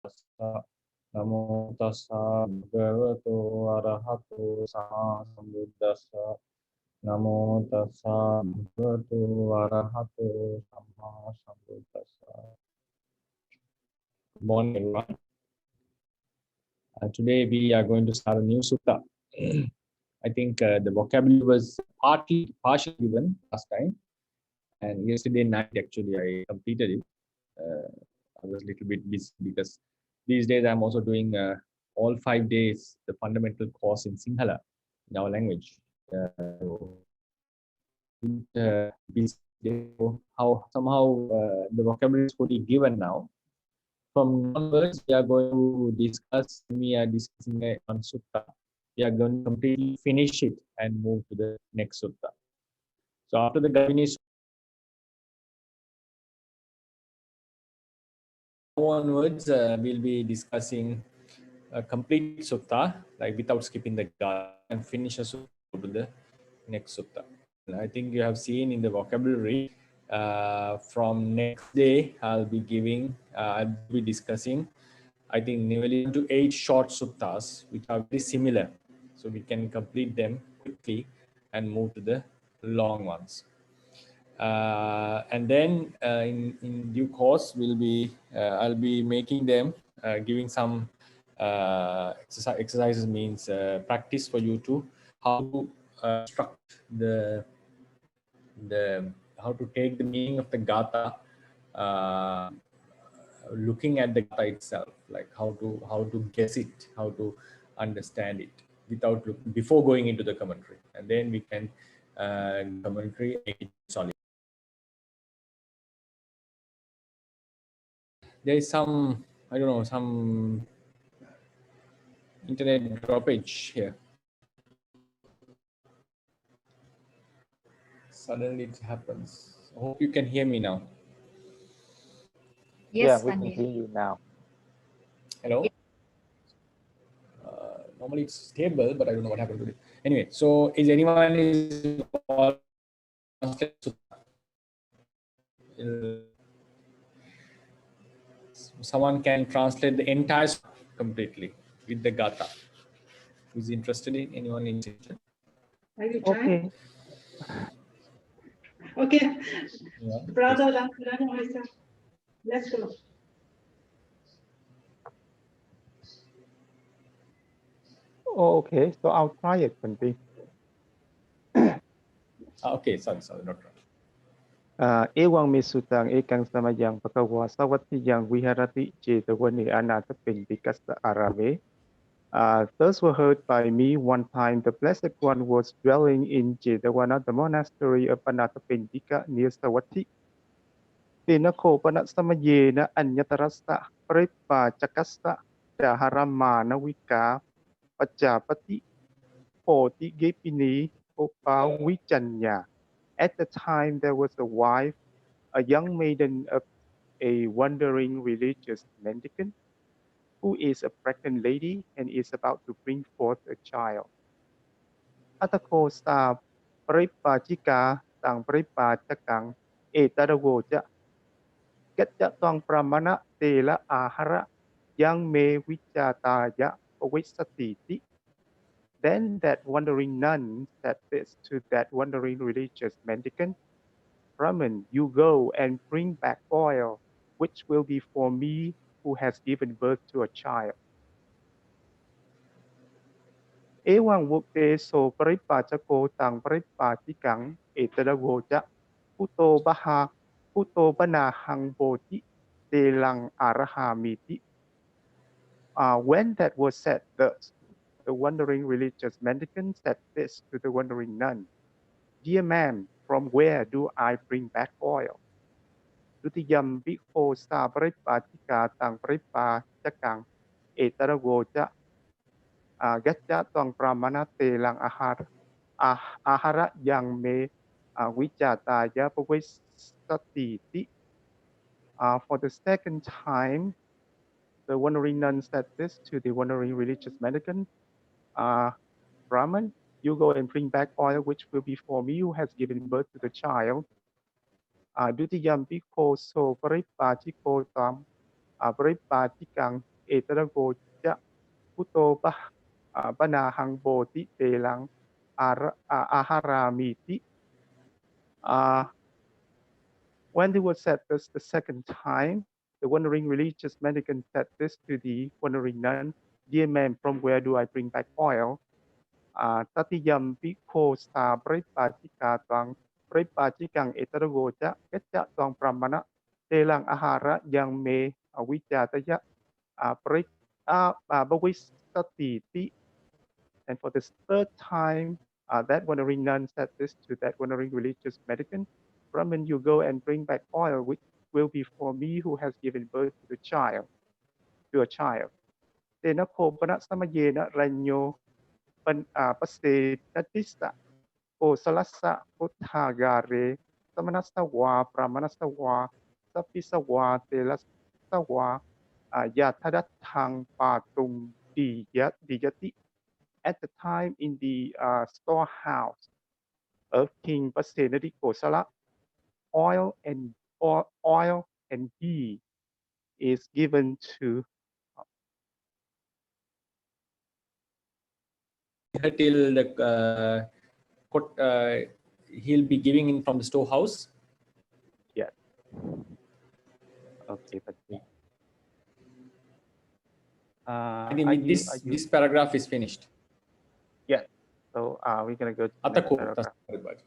tassa. Namo tassa bhagavato arahato sammasambuddhassa. Namo tassa bhagavato arahato sammasambuddhassa. Good morning, everyone. Today we are going to start a new sutta. I think the vocabulary was partially given last time, and yesterday night actually I completed it. I was a little bit busy because these days I'm also doing all 5 days the fundamental course in Sinhala, in our language. How somehow the vocabulary is fully given now. From onwards, we are going to discuss. We are discussing on sutta. We are going to completely finish it and move to the next sutta. So after the Gavini onwards, we'll be discussing a complete sutta, like without skipping the Gata, and finish a sutta to the next sutta. And I think you have seen in the vocabulary. From next day, I'll be discussing, I think, nearly 7 to 8 short suttas, which are very similar. So we can complete them quickly and move to the long ones. And then in due course, I'll be making them, giving some exercises, means practice for you to how to construct how to take the meaning of the Gata, looking at the Gata itself, like how to guess it, how to understand it before going into the commentary, and then we can commentary make it solid. There is some, I don't know, some internet droppage here. Suddenly it happens. I hope you can hear me now. Yes, we can hear you now. Hello? Normally it's stable, but I don't know what happened to it. Anyway, so is anyone someone can translate the entire completely with the Gata. Who's interested in? Anyone interested? Are you trying? Okay. Okay. Yeah. Brother, let's go. Oh, okay, so I'll try it, Bhante. Okay, sorry, not right. Ewang misutang ekang samayang pakawa sawatiyang viharati jetavani anatapindikasa arame. Those were heard by me one time. The Blessed One was dwelling in Jetavana, the monastery of Anatapindika near Savatthi. Tinako panatsamayena anyatarasta paripa chakasta daharamana wika pajapati poti gepini opa vichanya. At the time, there was a wife, a young maiden of a wandering religious mendicant, who is a pregnant lady and is about to bring forth a child. Atako sa paripachika tang paripachakang etaragoja gatjatang pramana tela ahara yang me vichataya pavisatiti. Then that wandering nun said this to that wandering religious mendicant, Brahman, you go and bring back oil, which will be for me who has given birth to a child. Ewang wukte so paripachako tang paripachikang etadagoja puto banahang bodhi telang arahamiti. When that was said thus, the wandering religious mendicant said this to the wandering nun, Dear ma'am, from where do I bring back oil? Dutiyam biko sa paripachika tang paripachakang etaragoja gatja tong pramana telang ahara yang me vichataya pavisatiti. For the second time, the wandering nun said this to the wandering religious mendicant, Brahman, you go and bring back oil, which will be for me who has given birth to the child. Dutiyam biko so paripachiko tam paripachikang etarago ja puto banahang boti telang aharamiti. When they were said this the second time, the wandering religious mendicant said this to the wandering nun, "Dear man, from where do I bring back oil?" Tatiyam biko sa pripachika twang pripachikang etaragoja ketja twang pramana telang ahara yang me awichataya bawisatiti. And for this third time, that wandering nun said this to that wandering religious mendicant, "Brahman, you go and bring back oil, which will be for me who has given birth to a child. Tena kopana samayena ranyo pase natisa o salasa uthagare samanasawa pramanasawa sapisawa telasawa yatadathang patung diyati." At the time in the storehouse of King Pasenadi Kosala, oil and ghee is given to Till the he'll be giving in from the storehouse. yes. Okay, Bhante. I think with this paragraph is finished. Yes. So we're gonna go to the next paragraph.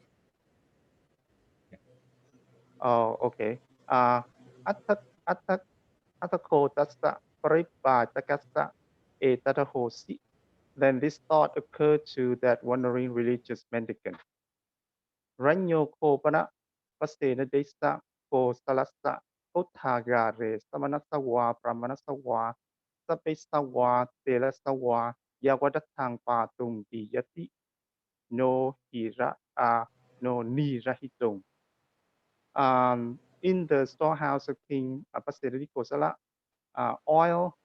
Oh, okay. Atako tasta paripātakasta etadahosi. Then this thought occurred to that wandering religious mendicant. Ranyo kopana pasena desa ko salasa othagare samanasawa pramanasawa sapesawa telasawa yawadatang patung diyati no nirahitung. In the storehouse of King Pasenadi Kosala, oil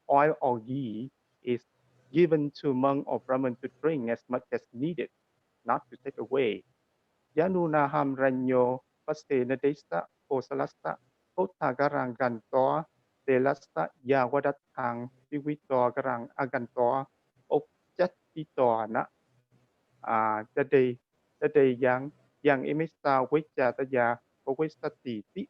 or ghee is given to monk or Brahmin to drink as much as needed, not to take away. Yanunaham ranyo pasena desa kosalasta otagarang gantoa delasta yawadatang piwito garang agantoa opjatitoa the day yang imista wichataya owisatiti.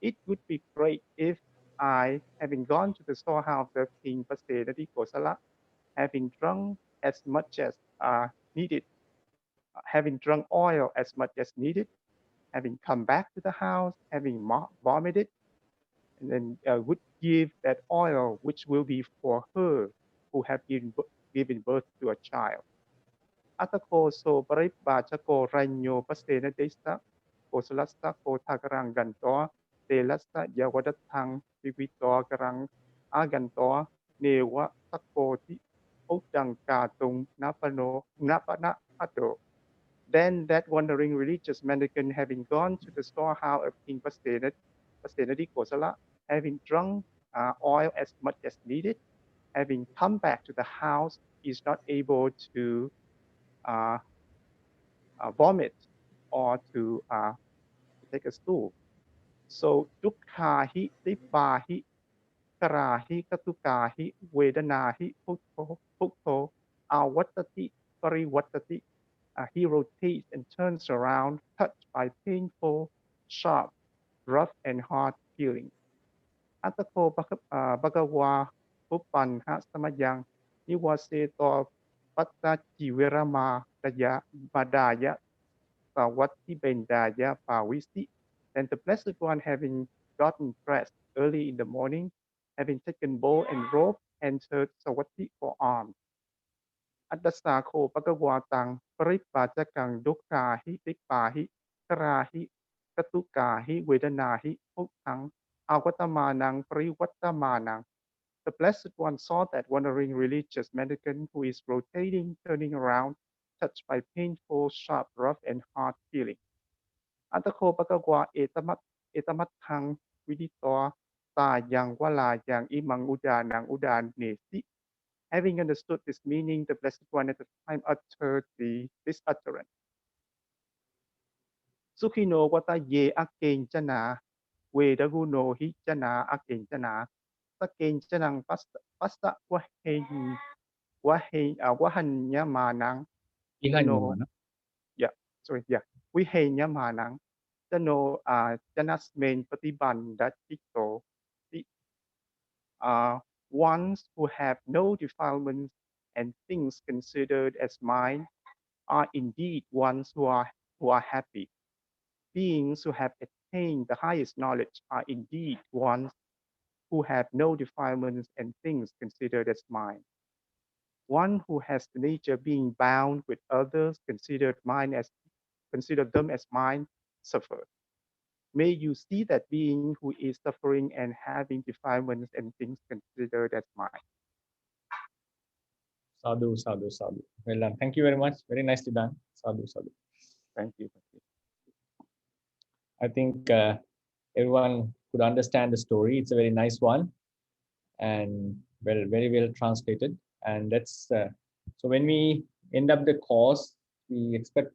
It would be great if I, having gone to the storehouse of King Pasenadi Kosala, having drunk as much as needed, having drunk oil as much as needed, having come back to the house, having vomited, and then would give that oil which will be for her who have given birth to a child. Atako so paripachako ranyo pasena desa kosalasta ko tagarang gantoa telasta yawadatang pipito garang agantoa newa takoti otang katung napana ato. Then that wandering religious mendicant, having gone to the storehouse of King Pasenadi Kosala, having drunk oil as much as needed, having come back to the house, is not able to vomit or to take a stool. So dukhahi, dipahi, karahi, katukahi, vedanahi, pukto, awatati, pariwatati. He rotates and turns around, touched by painful, sharp, rough, and hard feelings. Atako bagawa pupanha samayang niwaseto patachivirama daya badaya sawati bendaya pawisi. Then the Blessed One, having gotten dressed early in the morning, having taken bow and robe, entered Sawati for arms. Adasako pagawatang paripajakang dukhahi dipahi karahi katukahi vedanahi putang awatamanang pariwatamanang. The Blessed One saw that wandering religious mendicant who is rotating, turning around, touched by painful, sharp, rough, and hard feeling. Atako pagawwa etamathang viditoa ta yang wala yang imang udanang udanesi. Having understood this meaning, the Blessed One at the time uttered this utterance. Sukhino wata ye akeng jana Vedaguno Hichana Akinchana, Sakinchanang Pasta Wahanya Manang, Jano, yeah, sorry, yeah, Wihenya Manang, Jano, Janas main Patiban that Tito, ones who have no defilements and things considered as mine are indeed ones who are happy. Beings who have attained the highest knowledge are indeed ones who have no defilements and things considered as mine. One who has the nature being bound with others consider them as mine suffer. May you see that being who is suffering and having defilements and things considered as mine. Sadhu, sadhu, sadhu. Well done. Thank you very much. Very nicely done. Sadhu, sadhu. Thank you. I think everyone could understand the story. It's a very nice one and very well translated. And that's so when we end up the course, we expect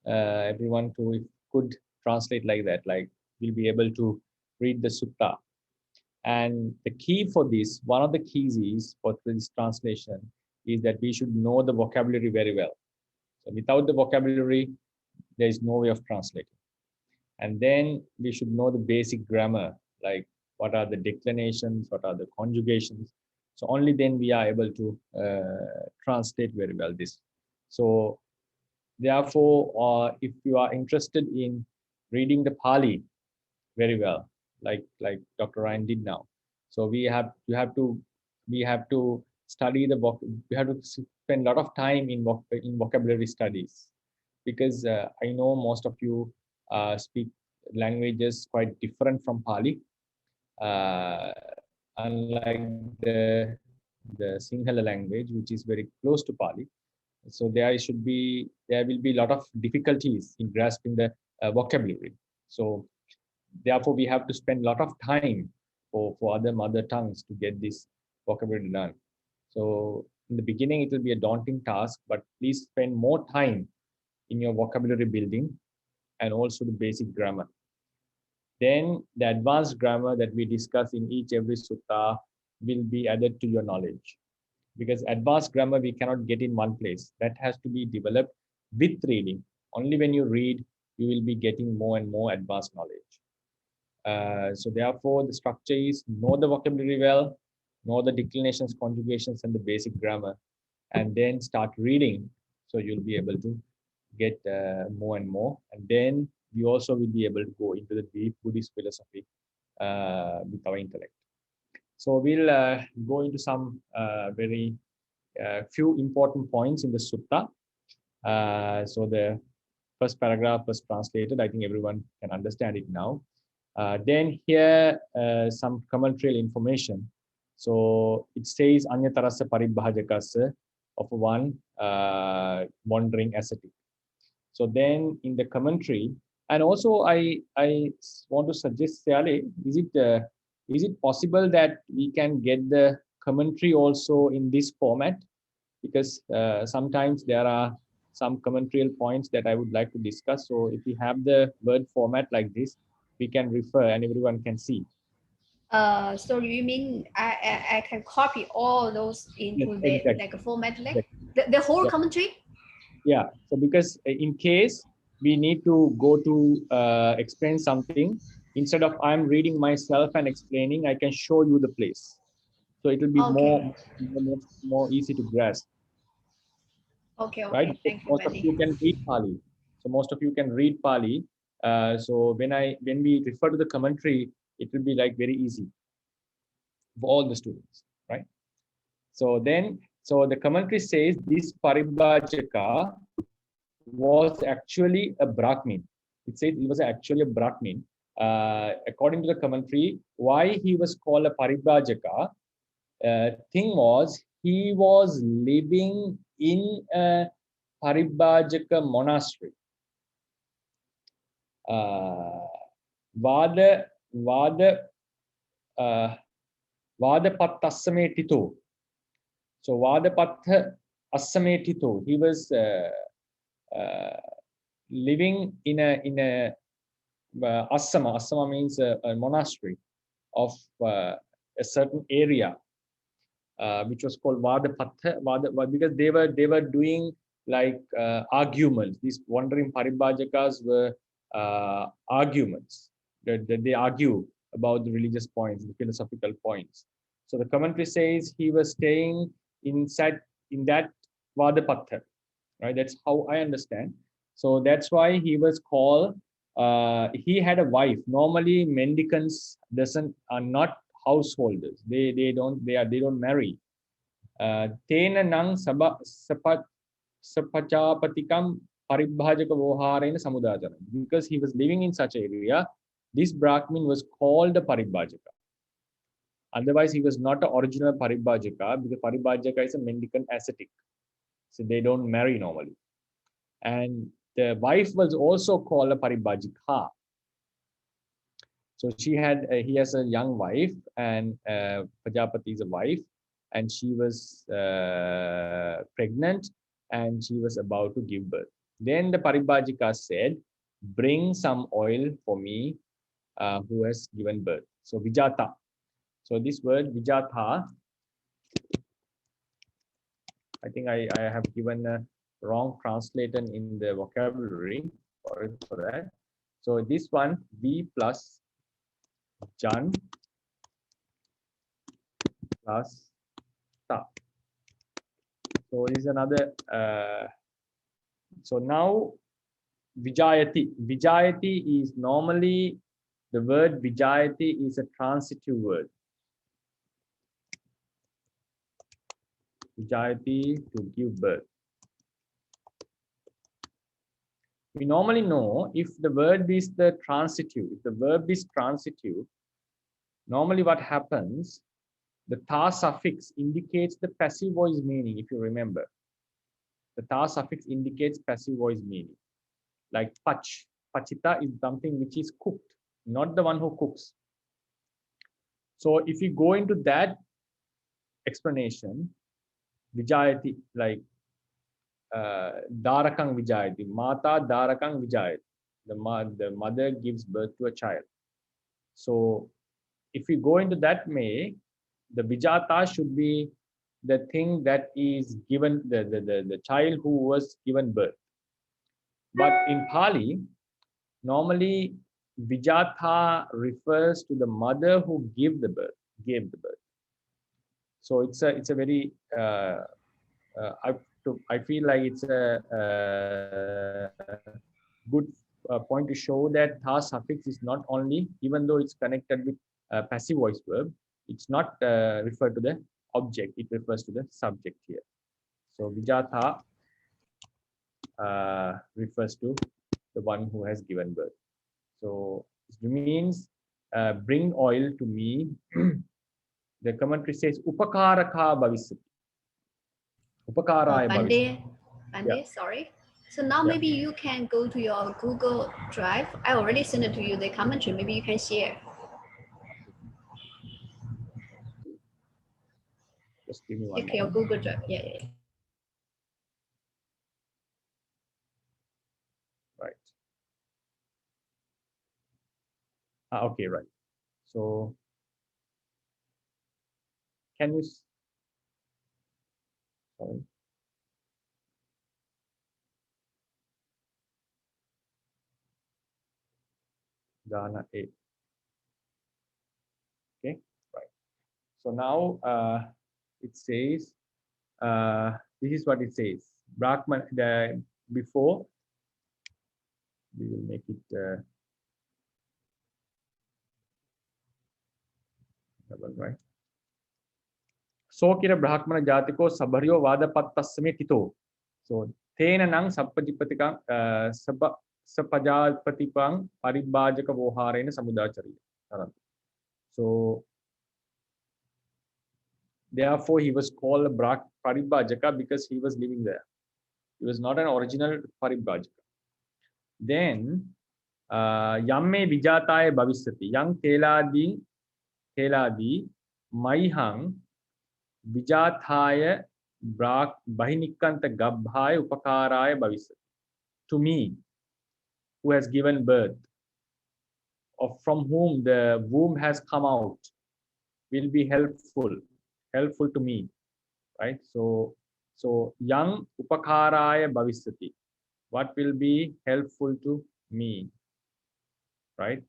everyone to, if could translate like that, like we'll be able to read the sutta. And the key for this, one of the keys is for this translation is that we should know the vocabulary very well. So without the vocabulary, there is no way of translating. And then we should know the basic grammar, like what are the declinations, what are the conjugations. So only then we are able to translate very well this. So therefore, if you are interested in reading the Pāli very well, like Dr. Ryan did now, so we have to study we have to spend a lot of time in vocabulary studies, because I know most of you speak languages quite different from Pāli, unlike the Sinhala language, which is very close to Pāli. So there will be a lot of difficulties in grasping the vocabulary. So therefore, we have to spend a lot of time for other mother tongues to get this vocabulary done. So in the beginning, it will be a daunting task, but please spend more time in your vocabulary building and also the basic grammar. Then the advanced grammar that we discuss in every sutta will be added to your knowledge. Because advanced grammar we cannot get in one place. That has to be developed with reading. Only when you read, you will be getting more and more advanced knowledge. So therefore, the structure is know the vocabulary well, know the declinations, conjugations, and the basic grammar, and then start reading. So you'll be able to get more and more. And then we also will be able to go into the deep Buddhist philosophy with our intellect. So we'll go into some very few important points in the sutta. So the first paragraph was translated. I think everyone can understand it now. Then here some commentary information. So it says Anyatarasa Paribhajakasa of one wandering ascetic. So then in the commentary, and also I want to suggest, Pāļi, is it possible that we can get the commentary also in this format? Because sometimes there are some commentarial points that I would like to discuss. So if we have the word format like this, we can refer and everyone can see. So you mean I can copy all those into Yes, exactly. like a format, like Exactly. the whole commentary? Yeah. So because in case we need to go to explain something, instead of I'm reading myself and explaining, I can show you the place. So it will be more easy to grasp. Okay. Right? Thank you, Most of you can read Pāļi. So most of you can read Pāļi. So when we refer to the commentary, it will be like very easy for all the students, right? So the commentary says this Paribhajaka was actually a Brahmin. It says he was actually a Brahmin. According to the commentary, why he was called a Paribhajaka, thing was he was living in a Paribhajaka monastery. Vadapath Assametito. So Vadapath Assametito. He was living in a Asama. Asama means a monastery of a certain area, which was called Vadapattha. Because they were doing like arguments. These wandering paribhajakas were arguments. They argue about the religious points, the philosophical points. So the commentary says he was staying inside in that Vadapattha, right? That's how I understand. So that's why he was called. He had a wife. Normally, mendicants are not householders. They don't marry. Tena nang sapachapatikam paribhajaka voharena samudajana. Because he was living in such an area, this Brahmin was called a paribhajaka. Otherwise, he was not an original paribhajaka, because paribhajaka is a mendicant ascetic. So they don't marry normally. And the wife was also called a paribhajika. So he has a young wife, and Prajapati is a wife, and she was pregnant, and she was about to give birth. Then the paribhajika said, bring some oil for me who has given birth. So vijata. So this word vijata, I think I have given a wrong translation in the vocabulary. Sorry for that. So this one, V plus Jan plus Ta. So this is another. So now Vijayati. Vijayati is normally, the word Vijayati is a transitive word. Vijayati, to give birth. We normally know if the verb is the transitive, if the verb is transitive, normally what happens, the ta suffix indicates the passive voice meaning, if you remember. The ta suffix indicates passive voice meaning. Like pach. Pachita is something which is cooked, not the one who cooks. So if you go into that explanation, Vijayati, like Darakang Vijayati, Mata Darakang Vijayati. The mother gives birth to a child. So if we go into that way, the Vijata should be the thing that is given, the child who was given birth. But in Pāli, normally Vijata refers to the mother who gave the birth. So it's a very I feel like it's a good point to show that tha suffix is not only, even though it's connected with passive voice verb, it's not referred to the object, it refers to the subject here. So Vijata refers to the one who has given birth. So it means bring oil to me. The commentary says upakaraka bhavisati. Upakaraya bhavisati. Bhante, sorry. So now maybe you can go to your Google Drive. I already sent it to you, the commentary. Maybe you can share. Just give me one Check your Google Drive. Yeah. Right. Okay, right. So can you, sorry. Udāna 8. Okay, right. So now it says, this is what it says. Brahman, before, we will make it double, right? Sokira Brahmana Jatiko Sabaryo Vadapatasme Tito. So Tena Nang Sapajipatikang Sapajapatipang Paribhajaka Voharena Samudachari. So therefore he was called a Paribhajaka because he was living there. He was not an original Paribhajaka. Then Yamme Vijataye Bhavisati. Yang Teladi Maihang Vijathaya Bahinikanta Gabhaya Upakaraya Bhavisati. To me, who has given birth. from whom the womb has come out will be helpful to me, right? So young upakaraya bhavishyati, what will be helpful to me, right?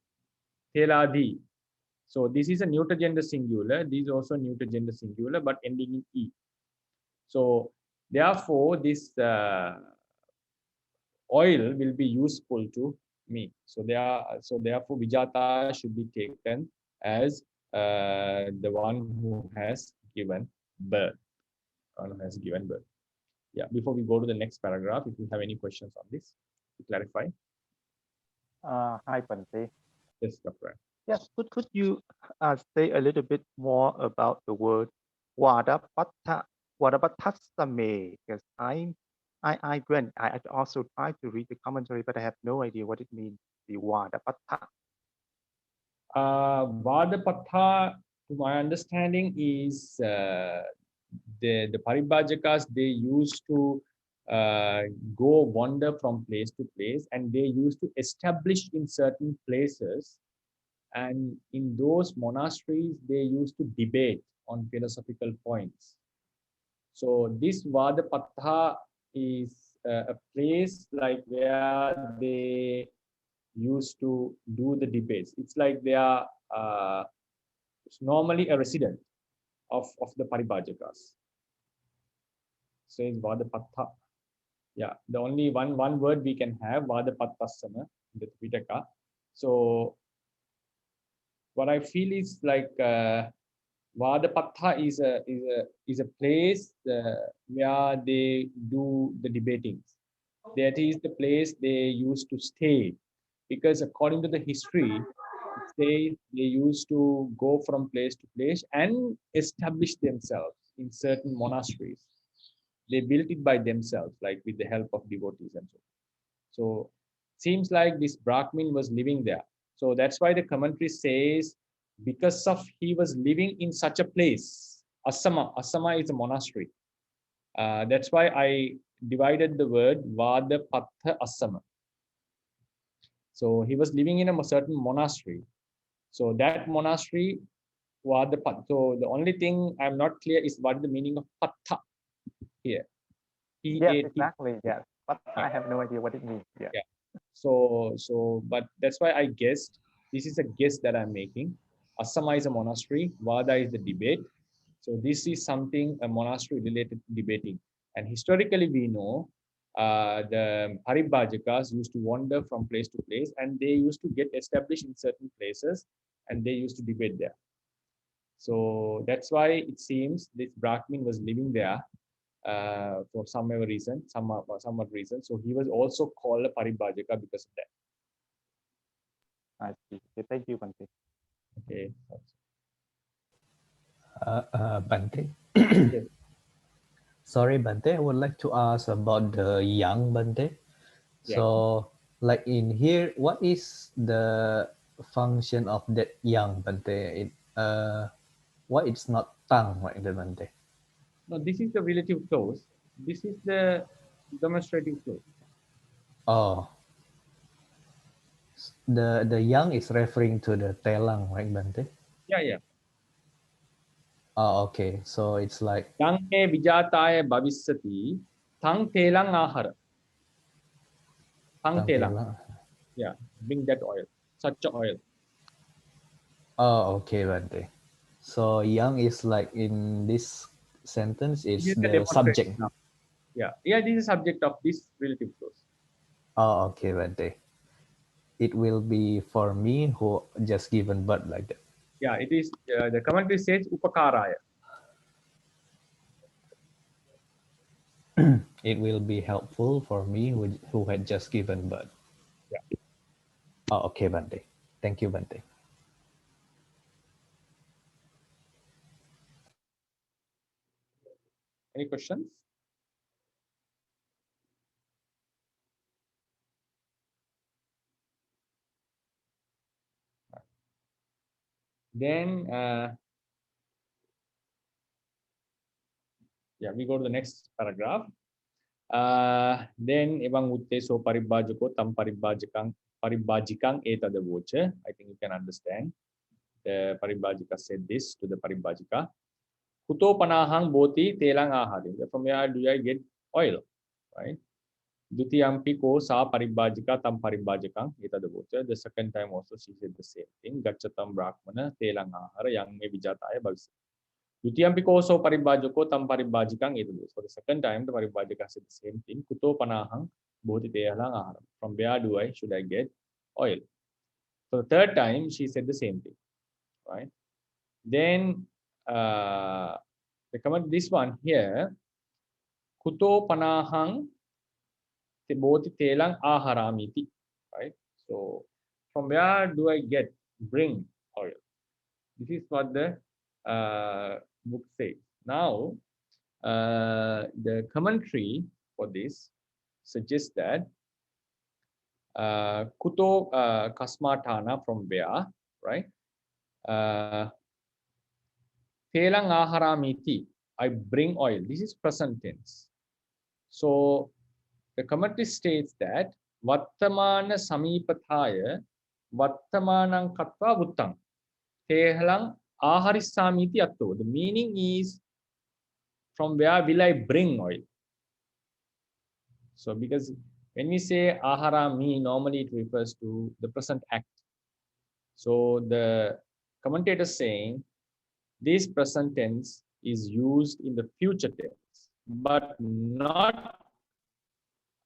Teladi. So this is a neuter gender singular. This is also neuter gender singular, but ending in e. So therefore, this oil will be useful to me. So therefore, Vijata should be taken as the one who has given birth. Yeah. Before we go to the next paragraph, if you have any questions on this, to clarify. Hi, Bhante. Yes, Dr. Yes, could you say a little bit more about the word Vadapatasame? Because I also tried to read the commentary, but I have no idea what it means. The Vadapatha. Vadapatha, to my understanding, is the Paribhajakas, they used to go wander from place to place, and they used to establish in certain places, and in those monasteries they used to debate on philosophical points. So this Vadapatha is a place like where they used to do the debates. It's like they are normally a resident of the Paribhajakas. So it's Vadapatha. Yeah, the only one word we can have, Vadapattasana, in the Tripitaka. So what I feel is like Vadapatha is a place where they do the debating. That is the place they used to stay, because according to the history, it says they used to go from place to place and establish themselves in certain monasteries. They built it by themselves, like with the help of devotees and so on. So seems like this Brahmin was living there. So that's why the commentary says, because of he was living in such a place, Asama is a monastery. That's why I divided the word Vadapatha Asama. So he was living in a certain monastery. So that monastery, Vadapatha. So the only thing I'm not clear is what is the meaning of Patha here. Yes, exactly. Yes, but I have no idea what it means. Yeah. So, but that's why I guessed. This is a guess that I'm making. Asama is a monastery. Vada is the debate. So this is something a monastery related to debating. And historically, we know the Paribhajakas used to wander from place to place, and they used to get established in certain places, and they used to debate there. So that's why it seems this Brahmin was living there for some reason. So he was also called a Paribhajaka because of that. I see. Okay, thank you, Bhante. Okay. Bhante. Yes. Sorry, Bhante. I would like to ask about the young Bhante. Yeah. So, like in here, what is the function of that young Bhante? Why it's not tongue, like the Bhante? No, this is the relative clause. This is the demonstrative clause. Oh, the young is referring to the telang, right, Bhante? Yeah. Oh, okay. So it's like Yang me vijataya bhavishyati, tang telang ahara. Tang telang. telang. Yeah, bring that oil, such a oil. Oh, okay, Bhante. So young is like in this sentence is This is the subject. now. Yeah, this is subject of this relative clause. Oh, okay, Bhante. It will be for me who just given birth like that. Yeah, it is. The commentary says upakaraya. It will be helpful for me who had just given birth. Yeah. Oh, okay, Bhante. Thank you, Bhante. Any questions? Then, we go to the next paragraph. Then, ebang utteso paribhajako tam paribhajakang paribhajikang etada vocha. I think you can understand. The paribhajika said this to the paribhajika. Kuto panahang boti telang ahari. From where do I get oil? Right? Dutiyampi ko sa paribhajika tam paribhajikang etada vocha. The second time also she said the same thing. Gachatam brahmana telang ahara yang me vijataya bhavisi. Dutiyampi ko so paribhajiko tam paribhajikang etada vocha. For the second time the paribhajika said the same thing. Kuto panahang boti telang ahara. From where should I get oil? So the third time she said the same thing. Right? Then they comment this one here. Kuto panahang boti telang aharamiti. Right? So from where do I bring oil? This is what the book says. Now the commentary for this suggests that kuto kasmatana, from where, right? Telang aharamiti, I bring oil. This is present tense. So the commentary states that Vattamana Samipathaya Vattamanang Katva Vuttang Tehalang Aharisamiti Atto. The meaning is, from where will I bring oil? So because when we say aharami, normally it refers to the present act. So the commentator is saying this present tense is used in the future tense, but not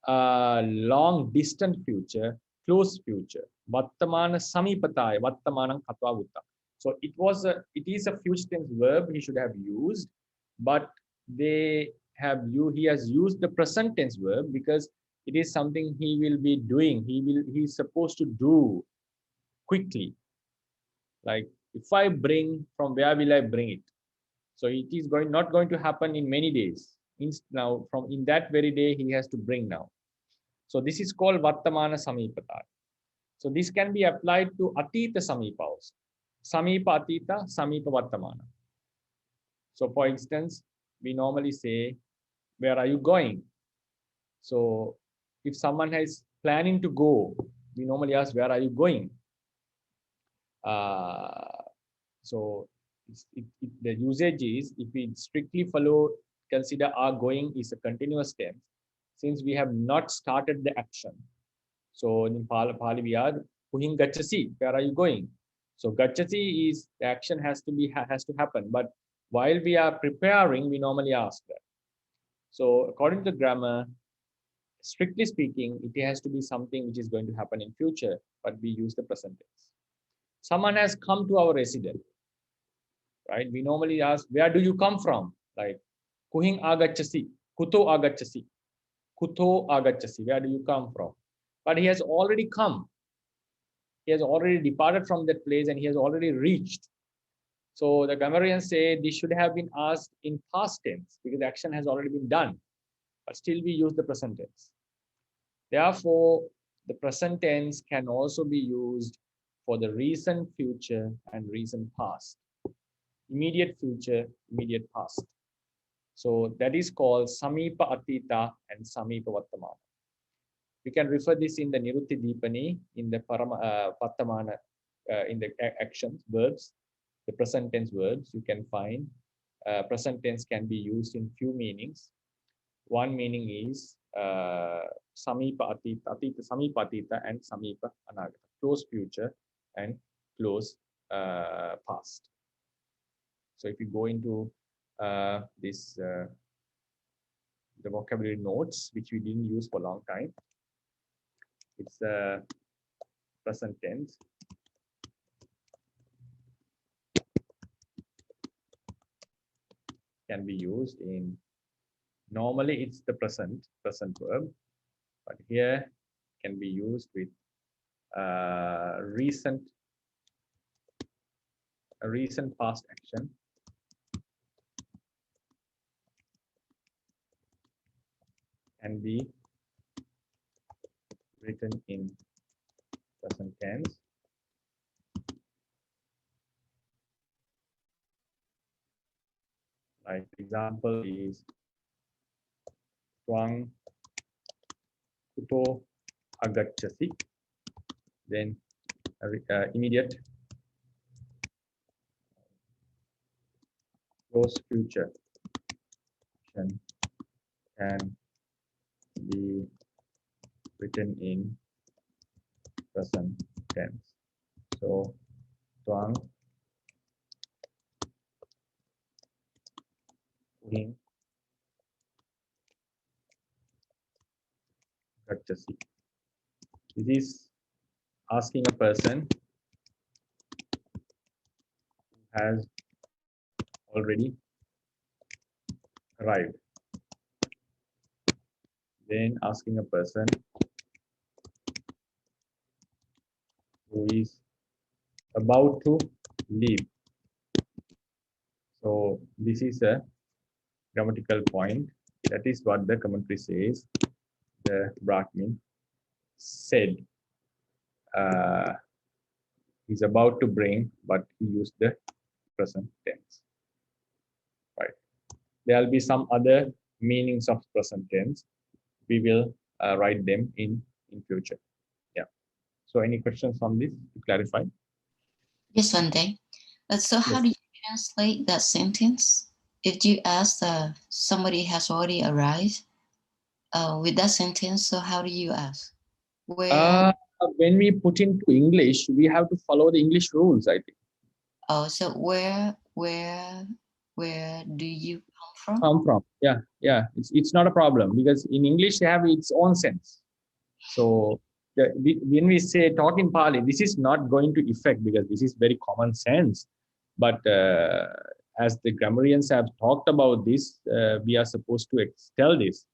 long distant future, close future. Vattamana samipataya, vattamanam katva vutta. So it is a future tense verb he should have used, but he has used the present tense verb because it is something he will be doing. He's supposed to do quickly. Like if I bring, from where will I bring it? So it is not going to happen in many days. Now, in that very day, he has to bring now. So this is called Vattamana Samipata. So this can be applied to Atita Samipa also. Samipa Atita, Samipa Vattamana. So for instance, we normally say, where are you going? So if someone is planning to go, we normally ask, where are you going? So the usage is, if we strictly consider our going is a continuous tense, since we have not started the action. So in Pāļi we are kuhin gacchasi, where are you going? So gacchasi is, the action has to happen, but while we are preparing, we normally ask that. So according to the grammar, strictly speaking, it has to be something which is going to happen in future, but we use the present tense. Someone has come to our residence, right? We normally ask, where do you come from? Like, kuhin agacchasi, kuto agacchasi, kuto agacchasi, where do you come from? But he has already come. He has already departed from that place and he has already reached. So the grammarians say this should have been asked in past tense because the action has already been done, but still we use the present tense. Therefore, the present tense can also be used for the recent future and recent past. Immediate future, immediate past. So that is called Samipa Atita and Samipa Vattamana. We can refer this in the Nirutti Dipani, in the Vattamana, in the actions, verbs, the present tense verbs. You can find present tense can be used in few meanings. One meaning is Samipa Atita, Samipa Atita and Samipa Anagata, close future and close past. So if you go into the vocabulary notes, which we didn't use for a long time, it's present tense. Can be used in, normally it's the present verb, but here can be used with a recent past action. Can be written in present tense. Like example is Twang kuto agacchasi. then immediate, close future can be written in present tense. So Tuang Puhing Gachasi. This is asking a person who has already arrived. Then asking a person who is about to leave. So this is a grammatical point. That is what the commentary says. The Brahmin said he's about to bring, but he used the present tense. Right. There will be some other meanings of present tense. We will write them in future. Yeah. So any questions on this to clarify? Yes, Bhante. So how do you translate that sentence? If you ask somebody has already arrived with that sentence, so how do you ask? Where? When we put into English, we have to follow the English rules, I think. Oh, so where do you come from? Come from? Yeah. It's not a problem because in English they have its own sense. So when we say talk in Pāli, this is not going to affect because this is very common sense. But as the grammarians have talked about this, we are supposed to tell this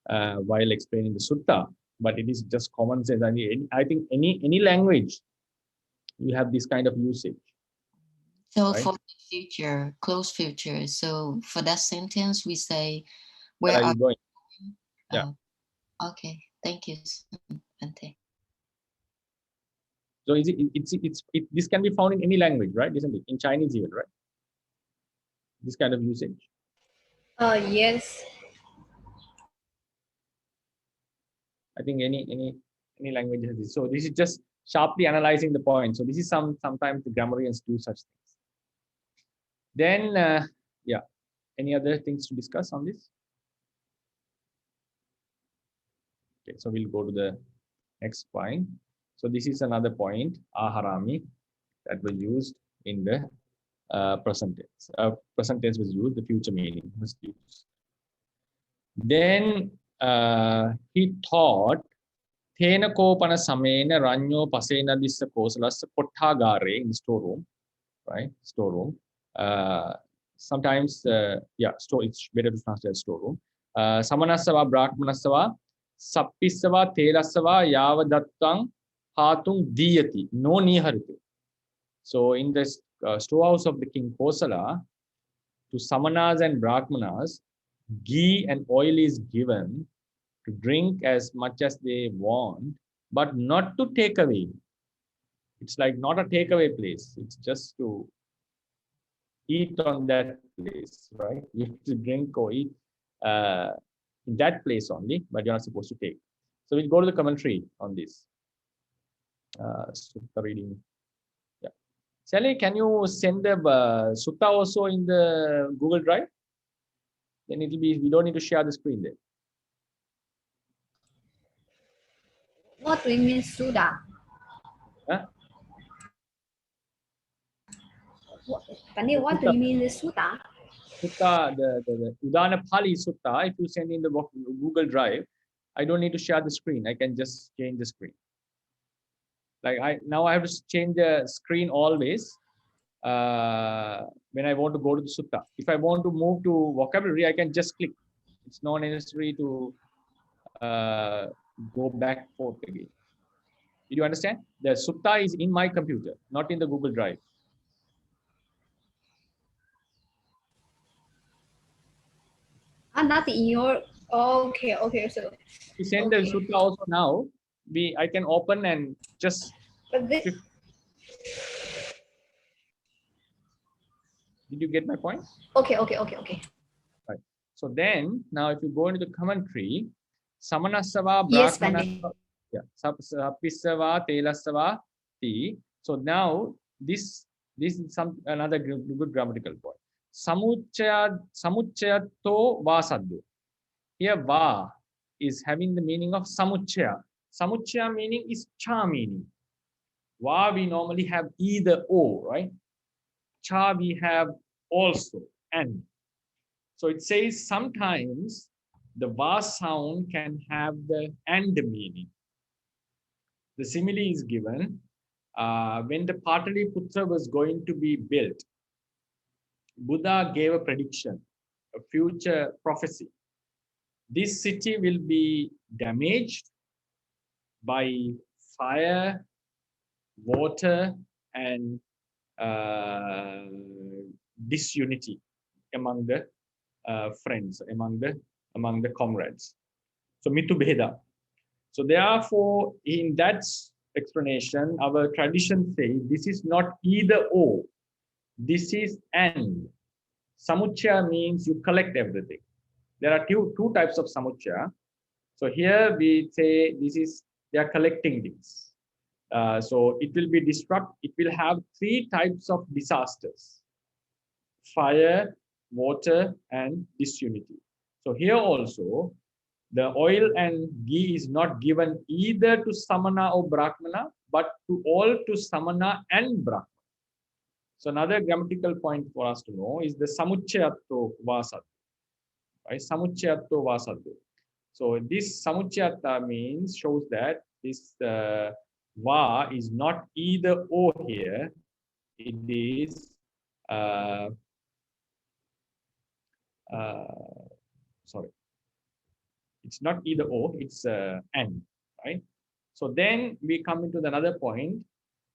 while explaining the sutta. But it is just common sense. I mean, I think any language, you have this kind of usage. So right? for the future, close future. So for that sentence, we say, "Where are you going?" Yeah. Okay. Thank you, Bhante. So this can be found in any language, right? Isn't it? In Chinese even, right? This kind of usage. Yes. I think any language has this. So this is just sharply analyzing the point. So this is sometimes the grammarians do such things. Then yeah, any other things to discuss on this? Okay, so we'll go to the next point. So this is another point, aharami, that was used in the present tense. Present tense was used, the future meaning was used. Then he taught Thena kopana samena ranyo pasena dissa kosalassa kothagare in the storeroom, right? Storeroom. Sometimes, yeah, it's better to translate storeroom. Samanasava brahmanasava sappisava telasava yavadattang hatung diyati no niharite. So in the storehouse of the king Kosala, to samanas and brahmanas, ghee and oil is given to drink as much as they want, but not to take away. It's like not a takeaway place. It's just to eat on that place, right? You have to drink or eat in that place only, but you're not supposed to take. So we'll go to the commentary on this. Sutta reading. Yeah. Sally, can you send the sutta also in the Google Drive? Then it'll be, we don't need to share the screen there. What do you mean Sutta? Huh? Bhante, what do you mean the Sutta? Sutta, the Udāna Pāḷi Sutta, if you send in the Google Drive, I don't need to share the screen. I can just change the screen. Like now I have to change the screen always when I want to go to the sutta. If I want to move to vocabulary, I can just click. It's not necessary to go back forth again. Did you understand? The sutta is in my computer, not in the Google Drive. Not in your. Okay. So You send the sutta also now. I can open and just. But this. Did you get my point? Okay. Right. So then, now if you go into the commentary, Samanasava, Yes, Brahmanasava, Yeah, Sappisava Telasava Ti. So now this is another good grammatical point. Samuchayato Vasaddu. Here Va is having the meaning of Samuchaya. Samuchaya meaning is cha meaning. Va we normally have either or, right? Cha we have also and. So it says sometimes the va sound can have the and meaning. The simile is given when the Pāṭaliputra was going to be built. Buddha gave a prediction, a future prophecy. This city will be damaged by fire, water, and disunity among the friends, among the comrades. So mitubheda. So therefore, in that explanation, our tradition says this is not either or, this is and. Samuchaya means you collect everything. There are two types of samuchaya. So here we say they are collecting things. So it will be it will have three types of disasters: fire, water, and disunity. So here also, the oil and ghee is not given either to Samana or Brahmana, but to Samana and Brahmana. So another grammatical point for us to know is the Samuchayatto Vasaddu. Right? Samuchayatto Vasaddu. So this Samuchayata shows that this Va is not either or here. It is sorry. It's not either or, it's and, right? So then we come into another point.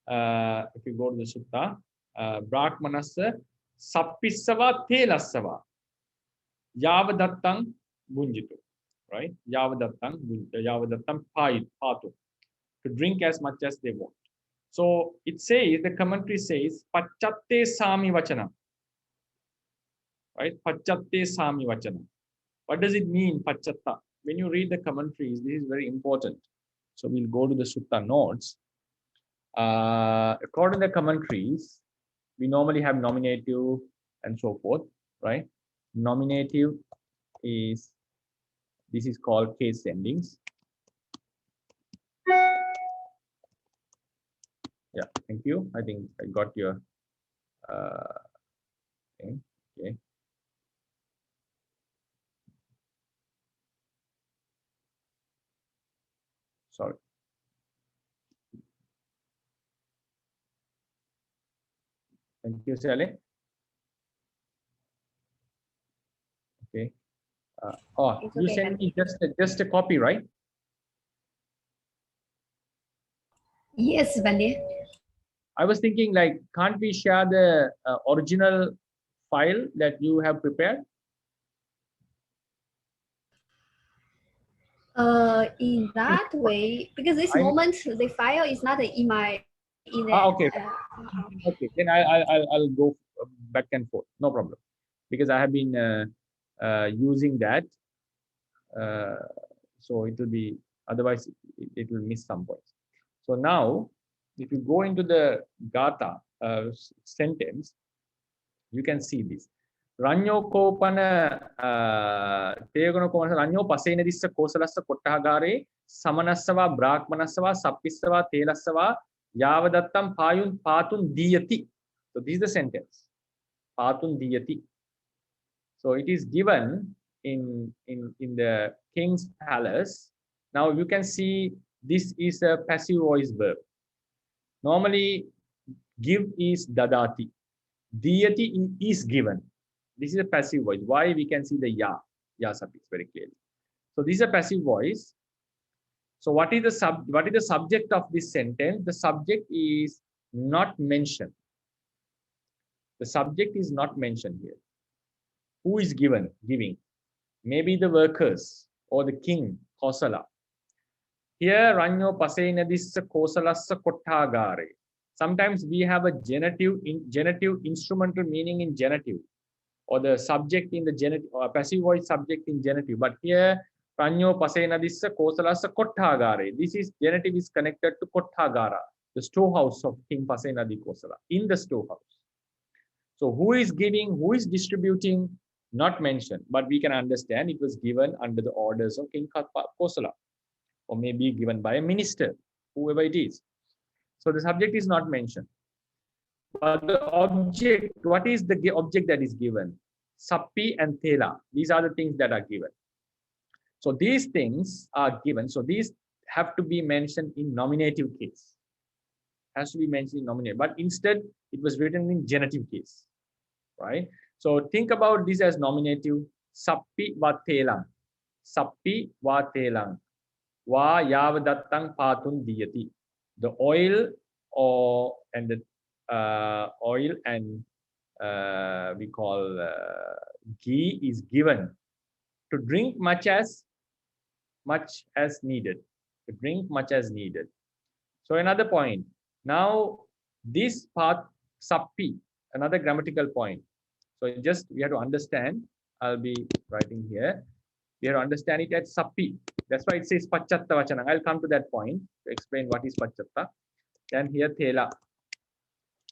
If you go to the sutta, Brahmanasa Sappisava Telasava Yavadattam Bunjitu, right? Yavadattam Pātu, to drink as much as they want. So it says, the commentary says, Pachatte Sami Vachana, right? Pachatte Sami Vachana. What does it mean, Pachatta? When you read the commentaries, this is very important. So we'll go to the sutta notes. According to the commentaries, we normally have nominative and so forth, right? Nominative is, this is called case endings. Yeah, thank you. I think I got your thing. Okay. Sorry. Thank you, Sally. Okay. It's you okay, sent me just a copy, right? Yes, Bhante. I was thinking, like, can't we share the original file that you have prepared? In that way, because this moment the file is not in my Okay. Okay, then I'll go back and forth, no problem, because I have been using that, so it will be, otherwise it will miss some points. So now, if you go into the Gatha sentence, you can see this. Ranyo kopana tegono kopana ranyo pasena dissa kosalassa kottahagare samanasava brahmanasava sappisava telasava yavadattam patun diyati. So this is the sentence. Patun diyati. So it is given in the king's palace. Now you can see this is a passive voice verb. Normally, give is dadati. Diyati is given. This is a passive voice. Why? We can see the ya suffix very clearly. So this is a passive voice. So what is the subject of this sentence? The subject is not mentioned. The subject is not mentioned here. Who is giving? Maybe the workers or the king, Kosala. Here, Ranyo Pasenadissa Kosalassa Kottagare. Sometimes we have a genitive instrumental meaning in genitive, or the subject in the genitive, or a passive voice subject in genitive. But here Pranyo pasenadissa kosalassa kothagare. This is genitive is connected to kothagara, the storehouse of King Pasenadi Kosala, in the storehouse. So who is giving, who is distributing, not mentioned, but we can understand it was given under the orders of King Kosala, or maybe given by a minister, whoever it is. So the subject is not mentioned. But the object, what is the object that is given? Sappi and Thela. These are the things that are given. So these things are given. So these have to be mentioned in nominative case. Has to be mentioned in nominative. But instead, it was written in genitive case. Right? So think about this as nominative. Sappi va Thelang. Sappi va Thelang. Va yavadattang patun diyati. The oil and the oil and we call ghee is given to drink much as needed. To drink much as needed. So another point. Now this part sappi, another grammatical point. So just we have to understand. I'll be writing here. We have to understand it as sappi. That's why it says pachatta vachanam. I'll come to that point to explain what is pachatta. Then here Thela.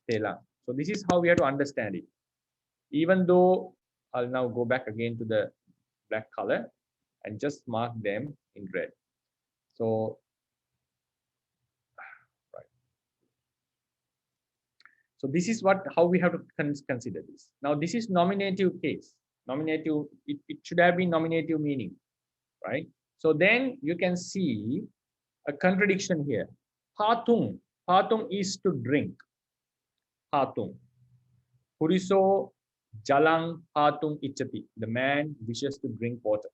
Thela. So this is how we have to understand it. Even though I'll now go back again to the black color and just mark them in red. So, right. So this is how we have to consider this. Now this is nominative case. Nominative, it should have been nominative meaning, right? So then you can see a contradiction here. Patung. Patung is to drink. Patung. Puriso jalang patung ichati. The man wishes to drink water.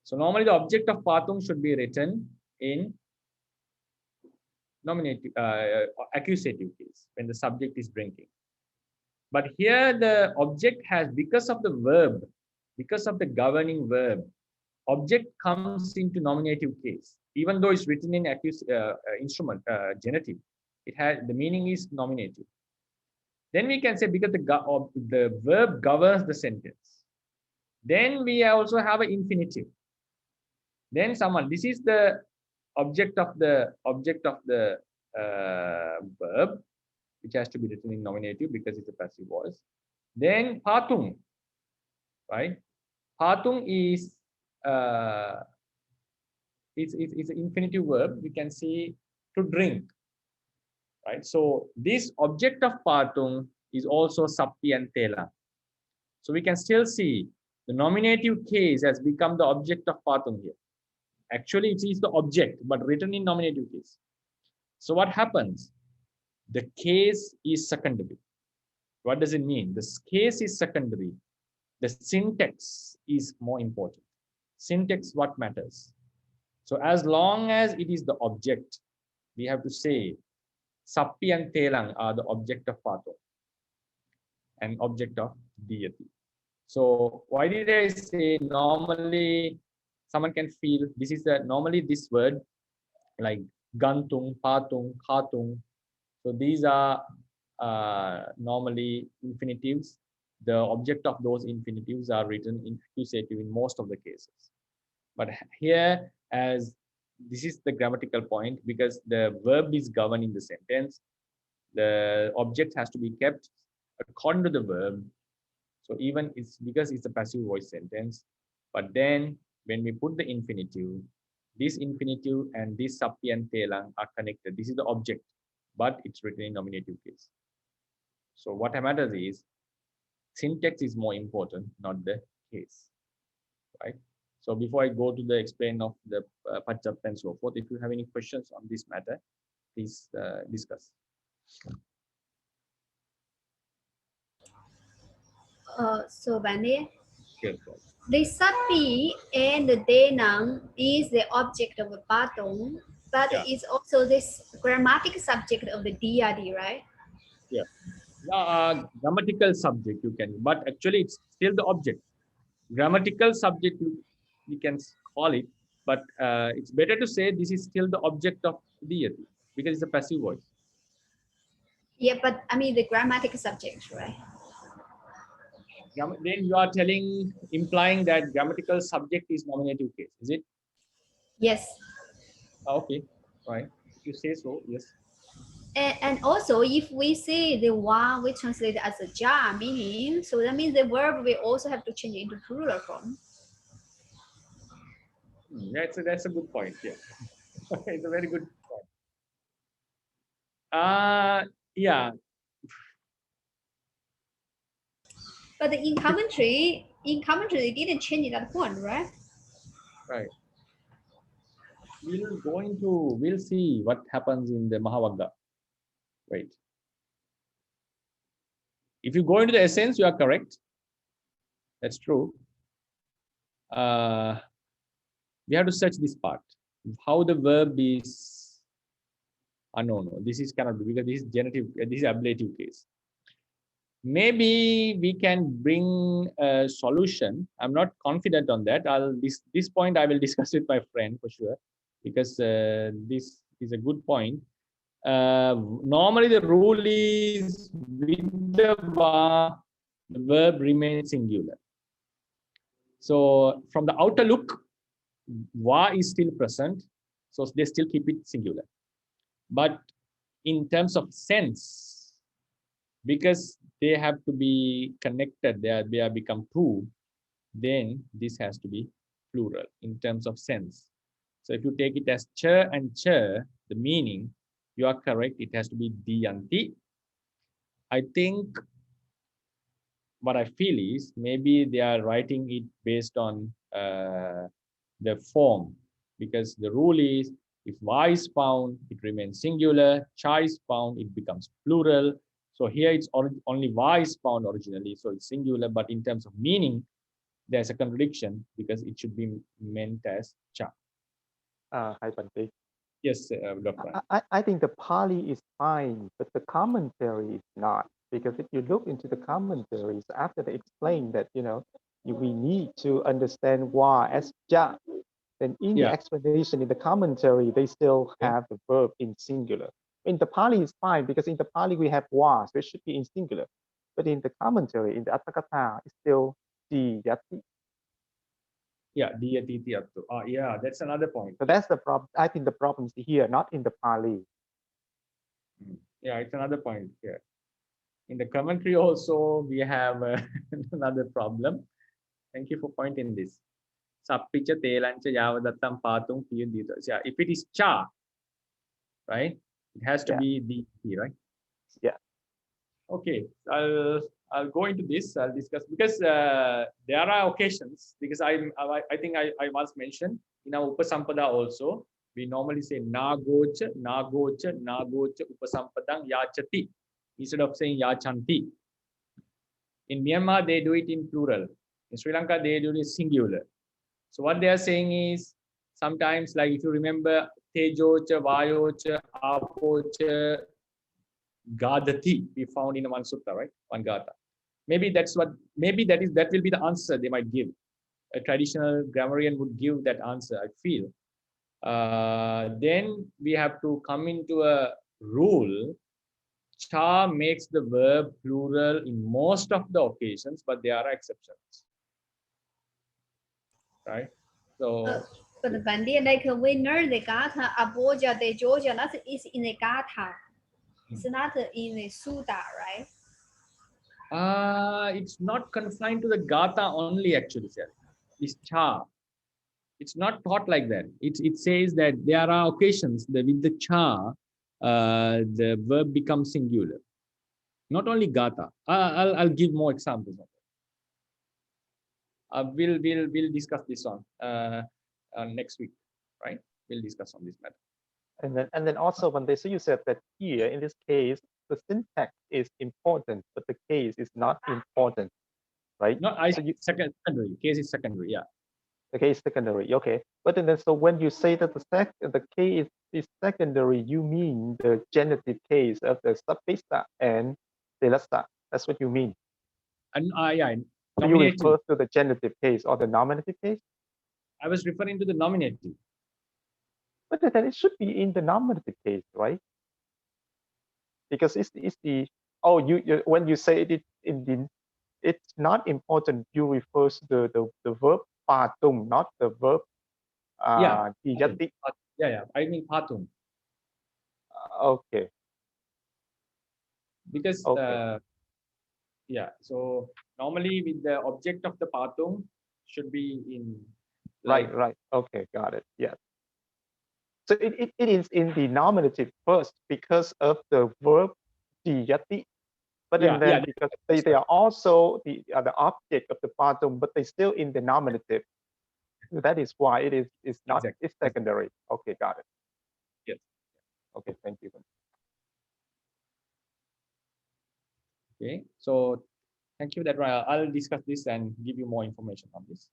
So normally the object of patung should be written in nominative, accusative case when the subject is drinking. But here the object has, because of the verb, because of the governing verb, object comes into nominative case. Even though it's written in instrument, genitive, it has the meaning is nominative. Then we can say because the verb governs the sentence. Then we also have an infinitive. Then someone, this is the object of the verb, which has to be written in nominative because it's a passive voice. Then patung, right? Patung is it's an infinitive verb. We can see to drink, right? So this object of patung is also sappi and Thela. So we can still see the nominative case has become the object of patung here. Actually, it is the object, but written in nominative case. So what happens? The case is secondary. What does it mean? The case is secondary. The syntax is more important. Syntax, what matters? So as long as it is the object, we have to say sappi and Thelang are the object of patung and object of deity. So why did I say normally someone can feel this is normally this word like gantung, patung, khatung. So these are normally infinitives. The object of those infinitives are written in accusative in most of the cases. But here, as this is the grammatical point, because the verb is governing the sentence, the object has to be kept according to the verb. So even it's because it's a passive voice sentence, but then when we put the infinitive, this infinitive and this sappi and Thelang are connected. This is the object, but it's written in nominative case. So what matters is syntax is more important, not the case, right? So before I go to the explain of the pachatta and so forth, if you have any questions on this matter, please discuss. So Bhante, Yes, the sappi and the denang is the object of the patung, but yeah. it's also this grammatic subject of the diadi, right? Yeah. Grammatical subject you can, but actually it's still the object. Grammatical subject you can call it, but it's better to say this is still the object of deity because it's a passive voice. Yeah, but I mean the grammatical subject, right? Then you are implying that grammatical subject is nominative case, is it? Yes. Okay, right. You say so, yes. And also, if we say the one we translate as a ja meaning, so that means the verb we also have to change into plural form. That's a good point. Yeah, it's a very good point. Yeah. But in commentary, they didn't change that one, right? Right. We'll see what happens in the Mahavagga. Wait. If you go into the essence, you are correct. That's true. We have to search this part. How the verb is. No. This is cannot be because this is genitive. This is ablative case. Maybe we can bring a solution. I'm not confident on that. This point I will discuss with my friend for sure, because this is a good point. Normally the rule is with the verb remains singular. So from the outer look, va is still present, so they still keep it singular. But in terms of sense, because they have to be connected, they are become two, then this has to be plural in terms of sense. So if you take it as cha and cha, the meaning, you are correct, it has to be diyanti. I think what I feel is maybe they are writing it based on the form, because the rule is if va is found, it remains singular, cha is found, it becomes plural. So here it's only va is found originally, so it's singular, but in terms of meaning, there's a contradiction because it should be meant as cha. Hi, Bhante. Yes, Dr. I think the Pāli is fine, but the commentary is not. Because if you look into the commentaries, after they explain that, we need to understand why as ja, then in the explanation in the commentary, they still have the verb in singular. In the Pāli is fine because in the Pāli we have wa, so it should be in singular. But in the commentary, in the Atthakatha, it's still di yati. Yeah, diyati tiyatu. Yeah, that's another point. So that's the problem. I think the problem is here, not in the Pāli. Yeah, it's another point here. In the commentary also, we have another problem. Thank you for pointing this. Sappicha telancha yavadattam patung piyadita. Yeah, if it is cha, right, it has to be the, right? Yeah. Okay, I'll go into this. I'll discuss because there are occasions, because I think I once mentioned in our upasampada also, we normally say nagocha upasampadang yachati instead of saying yachanti. In Myanmar, they do it in plural. In Sri Lanka, they do it singular. So what they are saying is, sometimes, like if you remember, tejocha, vayocha, apocha, gadati, we found in one sutta, right? One gata. Maybe that will be the answer they might give. A traditional grammarian would give that answer, I feel. Then we have to come into a rule. Cha makes the verb plural in most of the occasions, but there are exceptions. Right? So but the Bhante, like we learn the Gatha, Aboja, the Georgia, that is in the Gatha. It's not in the Sutta, right? It's not confined to the Gatha only, actually, sir. It's cha. It's not taught like that. It says that there are occasions that with the cha, the verb becomes singular. Not only Gatha. I'll give more examples of it. We'll discuss this on next week, right? We'll discuss on this matter. And then also when they say, you said that here in this case the syntax is important, but the case is not important, right? No, secondary. Case is secondary, yeah. The case is secondary, okay. But then so when you say that the case is secondary, you mean the genitive case of the suffixta and the lasta. That's what you mean. And yeah. Do you refer to the genitive case or the nominative case? I was referring to the nominative. But then it should be in the nominative case, right? Because it's the when you say it in it's not important you refer to the verb patung, not the verb Yeah. diyati. Yeah. I mean patung. Okay. Because Okay. yeah, so normally with the object of the patung should be in like Right. Okay, got it. Yes. So it is in the nominative first because of the verb diyati. But yeah, then because that's they are also the object of the patung, but they still in the nominative. So that is why it's not exactly. it's secondary. Okay, got it. Yes. Okay, thank you. Okay, so thank you. That I'll discuss this and give you more information on this.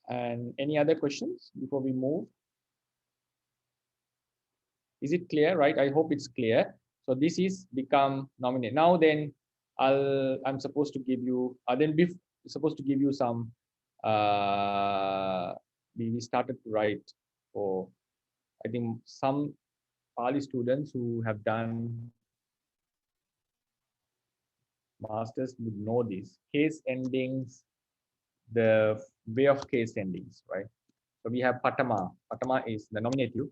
And any other questions before we move? Is it clear, right? I hope it's clear. So this is become nominate. Now then, I'm supposed to give you. Supposed to give you some. We started to write for. I think some Pāli students who have done masters would know this. Case endings, the way of case endings, right? So we have patama. Patama is the nominative.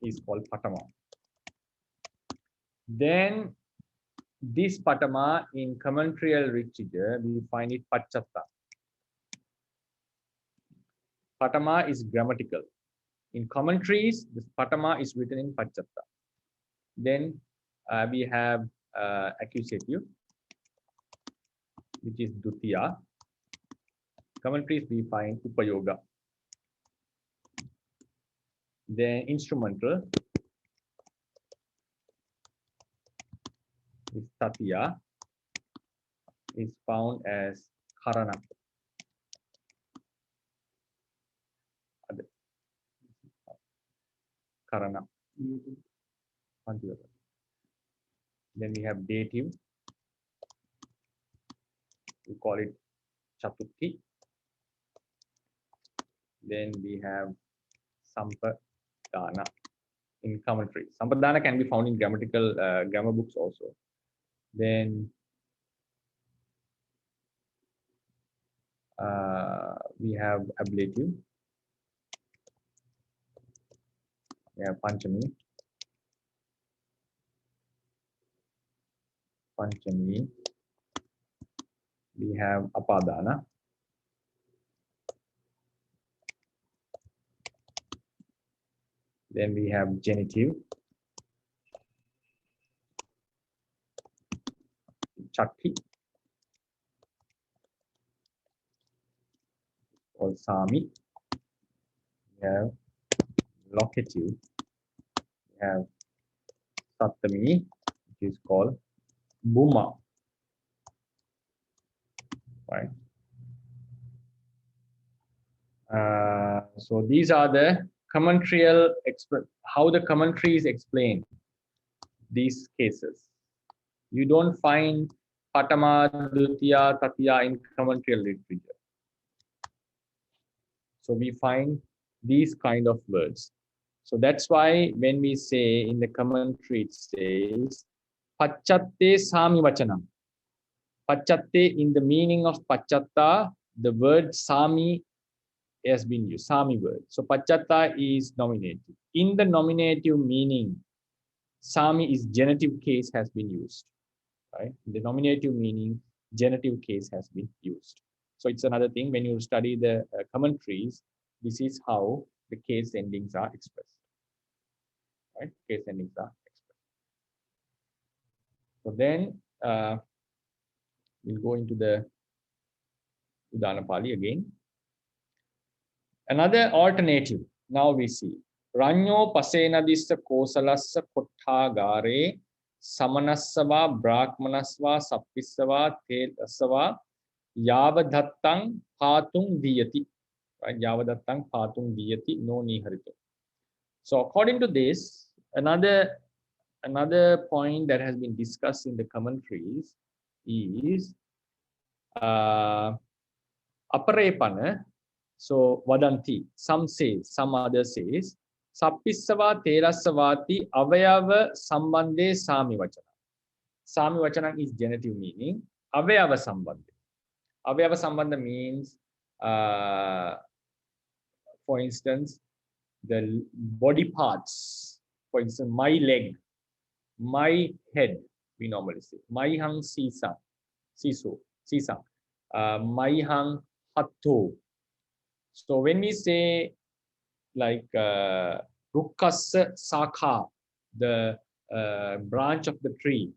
Is called patama. Then this patama in commentarial literature, we find it pachatta. Patama is grammatical. In commentaries, this patama is written in pachatta. Then we have accusative, which is dutiya. Commentaries we find upayoga. Then instrumental is tatiya, is found as karana. Karana. Then we have dative. We call it chatuthi. Then we have sampadana in commentary. Sampadana can be found in grammatical grammar books also. Then we have ablative. We have panchami. We have apadana. Then we have genitive. Chatti. Or sami. We have locative. We have saptami, which is called bhuma. Right. So these are the commentarial how the commentaries explain these cases. You don't find patama, dutiya, tatiya in commentarial literature. So we find these kind of words. So that's why when we say in the commentary it says pachatte sami vachanam. Pachatte, in the meaning of pachatta, the word sami has been used, sami word. So pachatta is nominative. In the nominative meaning, sami is genitive case has been used, right? In the nominative meaning, genitive case has been used. So it's another thing when you study the commentaries, this is how the case endings are expressed, right? Case endings are expressed. So then we'll go into the Udāna Pāli again. Another alternative, now we see. Ranyo pasenadissa kosalassa kothagare samanassava brahmanasva sappissava telasava yavadattang patung diyati. Right? Yavadattang patung diyati no niharito. So according to this, another point that has been discussed in the commentaries is aparepana. So vadanti, some say, some others says, sappissava telasavati avayava sambandhe sami vachana. Sami Vachanam is genitive meaning. Avayava Sambandha. Avayava Sambandha means, for instance, the body parts. For instance, my leg, my head, we normally say. My hang sisa, sisa. My hang hatto. So when we say like rukkasa sakha, the branch of the tree.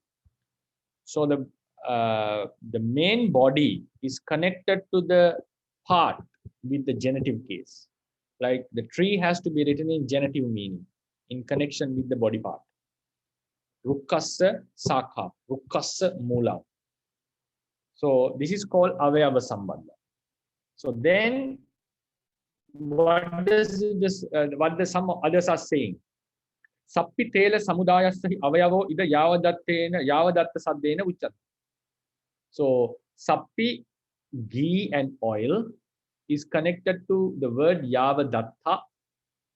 So the main body is connected to the part with the genitive case. Like the tree has to be written in genitive meaning in connection with the body part. Rukkasa sakha, rukkasa mula. So this is called avayava sambandha. So then what does this what the some others are saying? Sappi tela samudayassahi avayavo ida yavadatta saddena uchat. So sappi, ghee and oil is connected to the word yavadatta,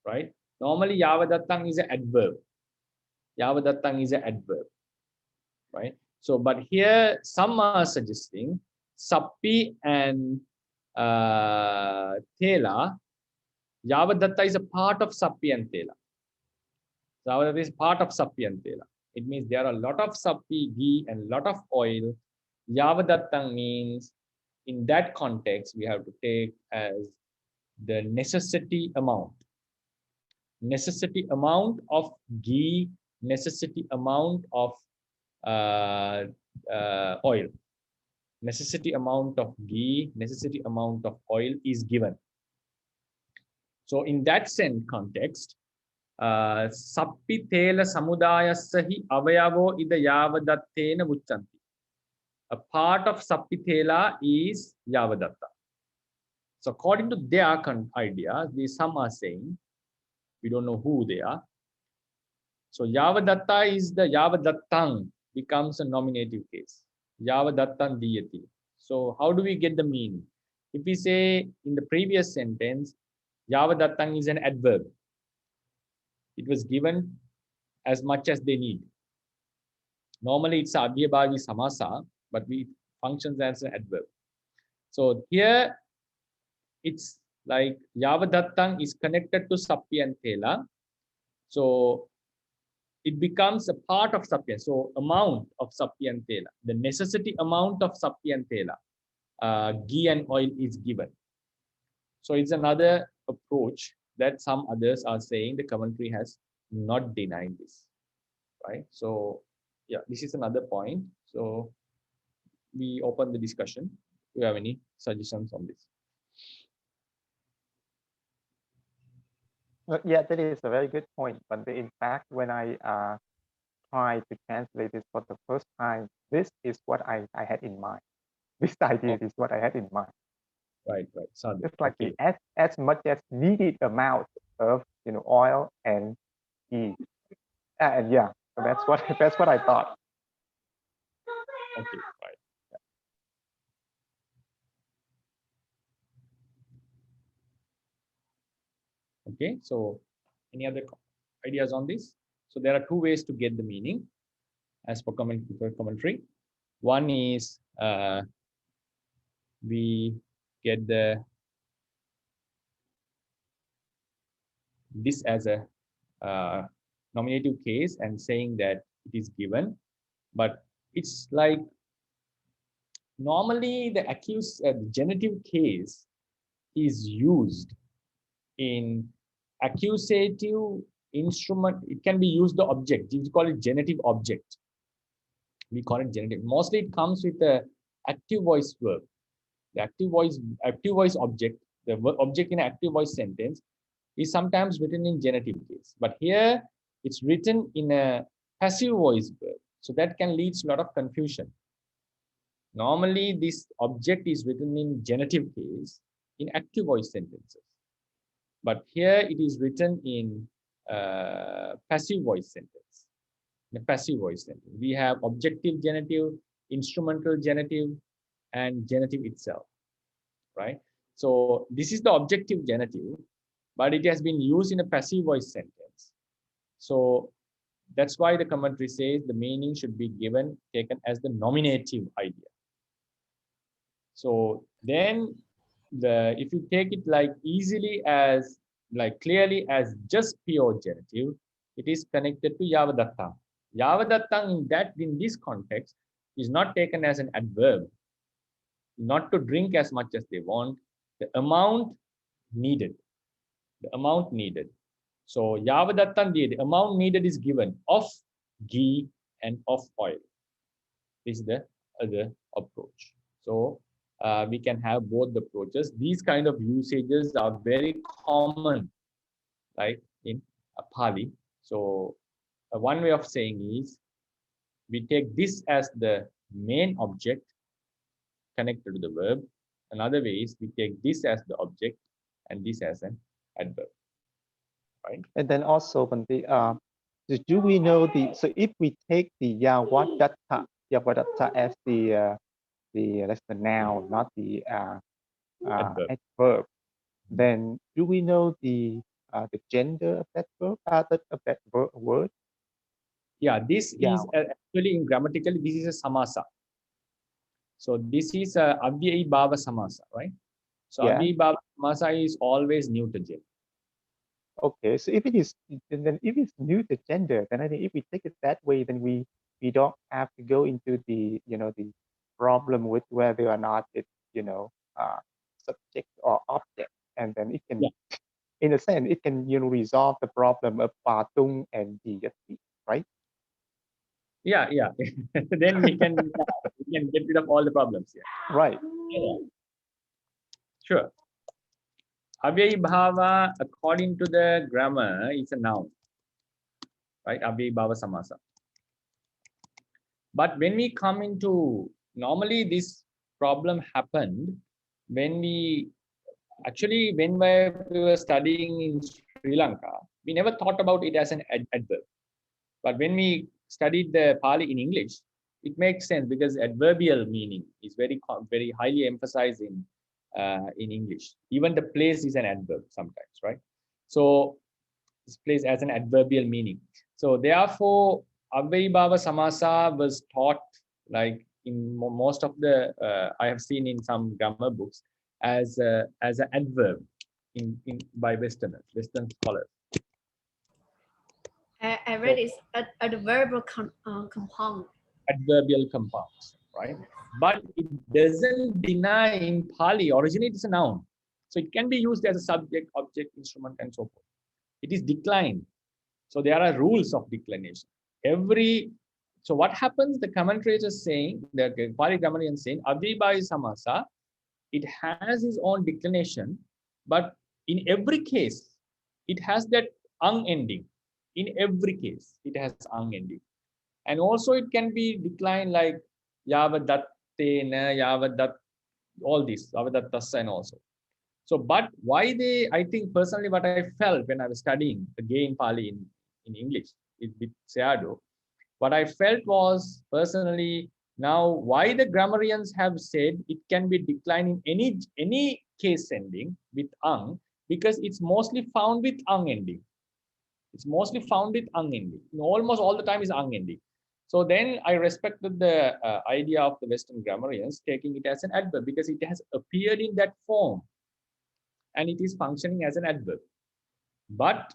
right? Normally yavadattang is an adverb. Yavadattang is an adverb, right? So but here some are suggesting sappi and tela, yavadatta is a part of sappi and tela. Yavadatta is part of sappi and tela. It means there are a lot of sappi, ghee and a lot of oil. Yavadattang means in that context we have to take as the necessity amount. Necessity amount of ghee, necessity amount of oil. Necessity amount of ghee, necessity amount of oil is given. So in that sense context, sappi tela samudayassahi avayavo ida yavadattena vuccanti. A part of sappi tela is yavadatta. So according to their idea, some are saying, we don't know who they are. So yavadatta is the yavadattang becomes a nominative case. Yavadattang diyati. So how do we get the meaning? If we say in the previous sentence, yavadattang is an adverb. It was given as much as they need. Normally it's avyabhavi samasa, but it functions as an adverb. So here it's like yavadattang is connected to sappi and tela. So it becomes a part of sappi. So amount of sappi and tela, the necessity amount of sappi and tela, ghee and oil is given. So it's another approach that some others are saying. The commentary has not denied this, right? So yeah, this is another point. So we open the discussion. Do you have any suggestions on this? Yeah, that is a very good point. But in fact, when I tried to translate this for the first time, this is what I had in mind. This idea is what I had in mind. Right, right. Sadhu. It's like Okay. the as much as needed amount of oil and ghee. And yeah, so that's what I thought. Okay, right. Okay, so any other ideas on this? So there are two ways to get the meaning as per commentary. One is we get this as a nominative case and saying that it is given, but it's like normally the genitive case is used in accusative instrument. It can be used the object. We call it genitive object. We call it genitive. Mostly it comes with the active voice verb. The active voice object, the object in an active voice sentence is sometimes written in genitive case. But here it's written in a passive voice verb. So that can lead to a lot of confusion. Normally this object is written in genitive case in active voice sentences. But here it is written in passive voice sentence. In a passive voice sentence, we have objective genitive, instrumental genitive, and genitive itself, right? So this is the objective genitive, but it has been used in a passive voice sentence. So That's why the commentary says the meaning should be taken as the nominative idea. So then if you take it like easily as, like clearly as just pure genitive, it is connected to yavadattang. Yavadattang in this context is not taken as an adverb. Not to drink as much as they want, the amount needed. The amount needed. So yavadattang, the amount needed is given of ghee and of oil. This is the other approach. So we can have both the approaches. These kind of usages are very common, right, in Pāli. So one way of saying is, we take this as the main object connected to the verb. Another way is we take this as the object and this as an adverb, right? And then also, Bhante, do we know so if we take the yavadatta as that's the noun, not the adverb, then do we know the gender of that verb, word? Yeah, this is actually in grammatically, this is a samasa. So this is a avyayi bhava samasa, right? So avyayi bhava samasa is always neuter gender. Okay, so if it's neuter gender, then I think if we take it that way, then we don't have to go into the the problem with whether or not it's subject or object, and then it can, in a sense, it can resolve the problem of patung and diyati, right? Yeah. Then we can get rid of all the problems here. Right. Yeah. Sure. Avyayi bhava, according to the grammar, is a noun, right? Avyayi bhava samasa. But when we come into, normally this problem happened when we were studying in Sri Lanka, we never thought about it as an adverb. But when we studied the Pāli in English, it makes sense because adverbial meaning is very highly emphasized in English. Even the place is an adverb sometimes, right? So this place as an adverbial meaning. So therefore, avyayi bhava samasa was taught, like in most of the I have seen in some grammar books, as an adverb by Western scholars. I read it's adverbial compound. Adverbial compounds, right? But it doesn't deny in Pāli, originally it's a noun. So it can be used as a subject, object, instrument, and so forth. It is declined. So there are rules of declination. So what happens, the commentators is saying, the Pāli grammarian saying, avyayi bhava samasa, it has its own declination, but in every case, it has that ang ending. In every case, it has ang ending. And also it can be declined like yavadattena, yavadat, all this, yavadattassa and also. So, but why I think personally what I felt when I was studying again Pāli in English with Sayadaw, what I felt was personally, now why the grammarians have said it can be declined in any case ending with ang, because it's mostly found with ang ending. It's mostly found with ang ending. Almost all the time is ang ending. So then I respected the idea of the Western grammarians taking it as an adverb because it has appeared in that form and it is functioning as an adverb. But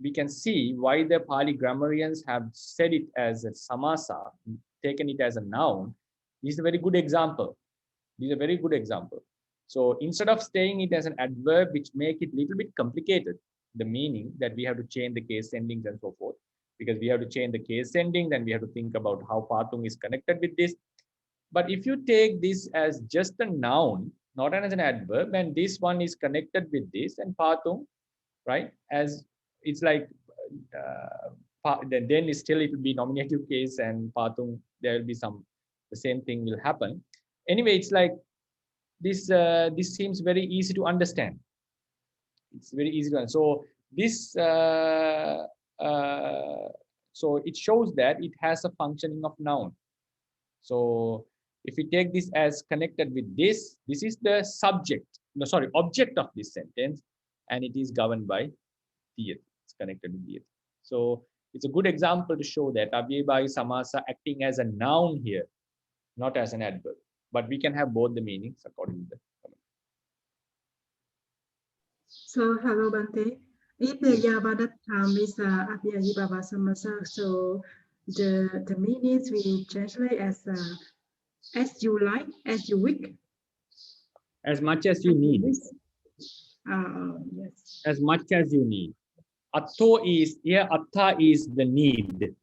we can see why the Pāli grammarians have said it as a samasa, taken it as a noun. This is a very good example. This is a very good example. So instead of saying it as an adverb, which make it a little bit complicated, the meaning that we have to change the case endings and so forth, because we have to change the case ending, then we have to think about how patung is connected with this. But if you take this as just a noun, not as an adverb, and this one is connected with this and patung, right? As it's like, then still it will be nominative case and patung, there will be the same thing will happen. Anyway, it's like this seems very easy to understand. It's very easy to understand. So this, so it shows that it has a functioning of noun. So if we take this as connected with this is the object of this sentence, and it is governed by deity. It's connected with deity. So It's a good example to show that Avyayabhava samasa acting as a noun here, not as an adverb. But we can have both the meanings according to the comment. So, hello, Bhante. If the Yavadatam is Avyayabhava samasa, so the meanings we translate as you like, as you wish. As much as you need. Yes. As much as you need. Atto is, here atta is the need.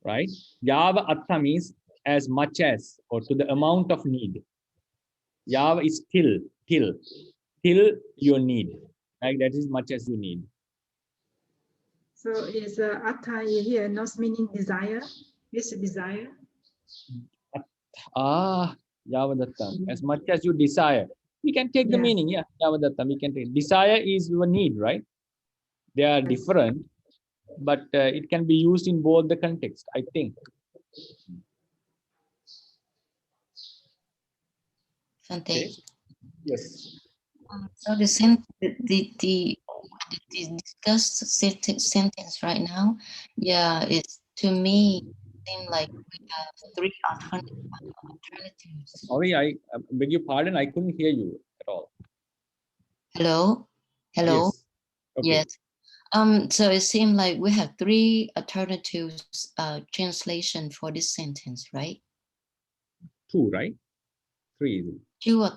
Right? Yava atta means as much as, or to the amount of need. Yava is till your need. Right? That is much as you need. So is atta here not meaning desire? It's desire. Yavadatta, as much as you desire. We can take the Yes. meaning, yeah. Yavadatta, we can take. Desire is your need, right? They are different, but it can be used in both the context, I think. Bhante. Okay. Yes. So the discussed sentence right now, yeah, it's to me seem like we have three alternatives. Sorry, I beg your pardon. I couldn't hear you at all. Hello. Yes. Okay. Yes. So it seemed like we have three alternatives translation for this sentence, right? Two, right? Three. Is it? Two or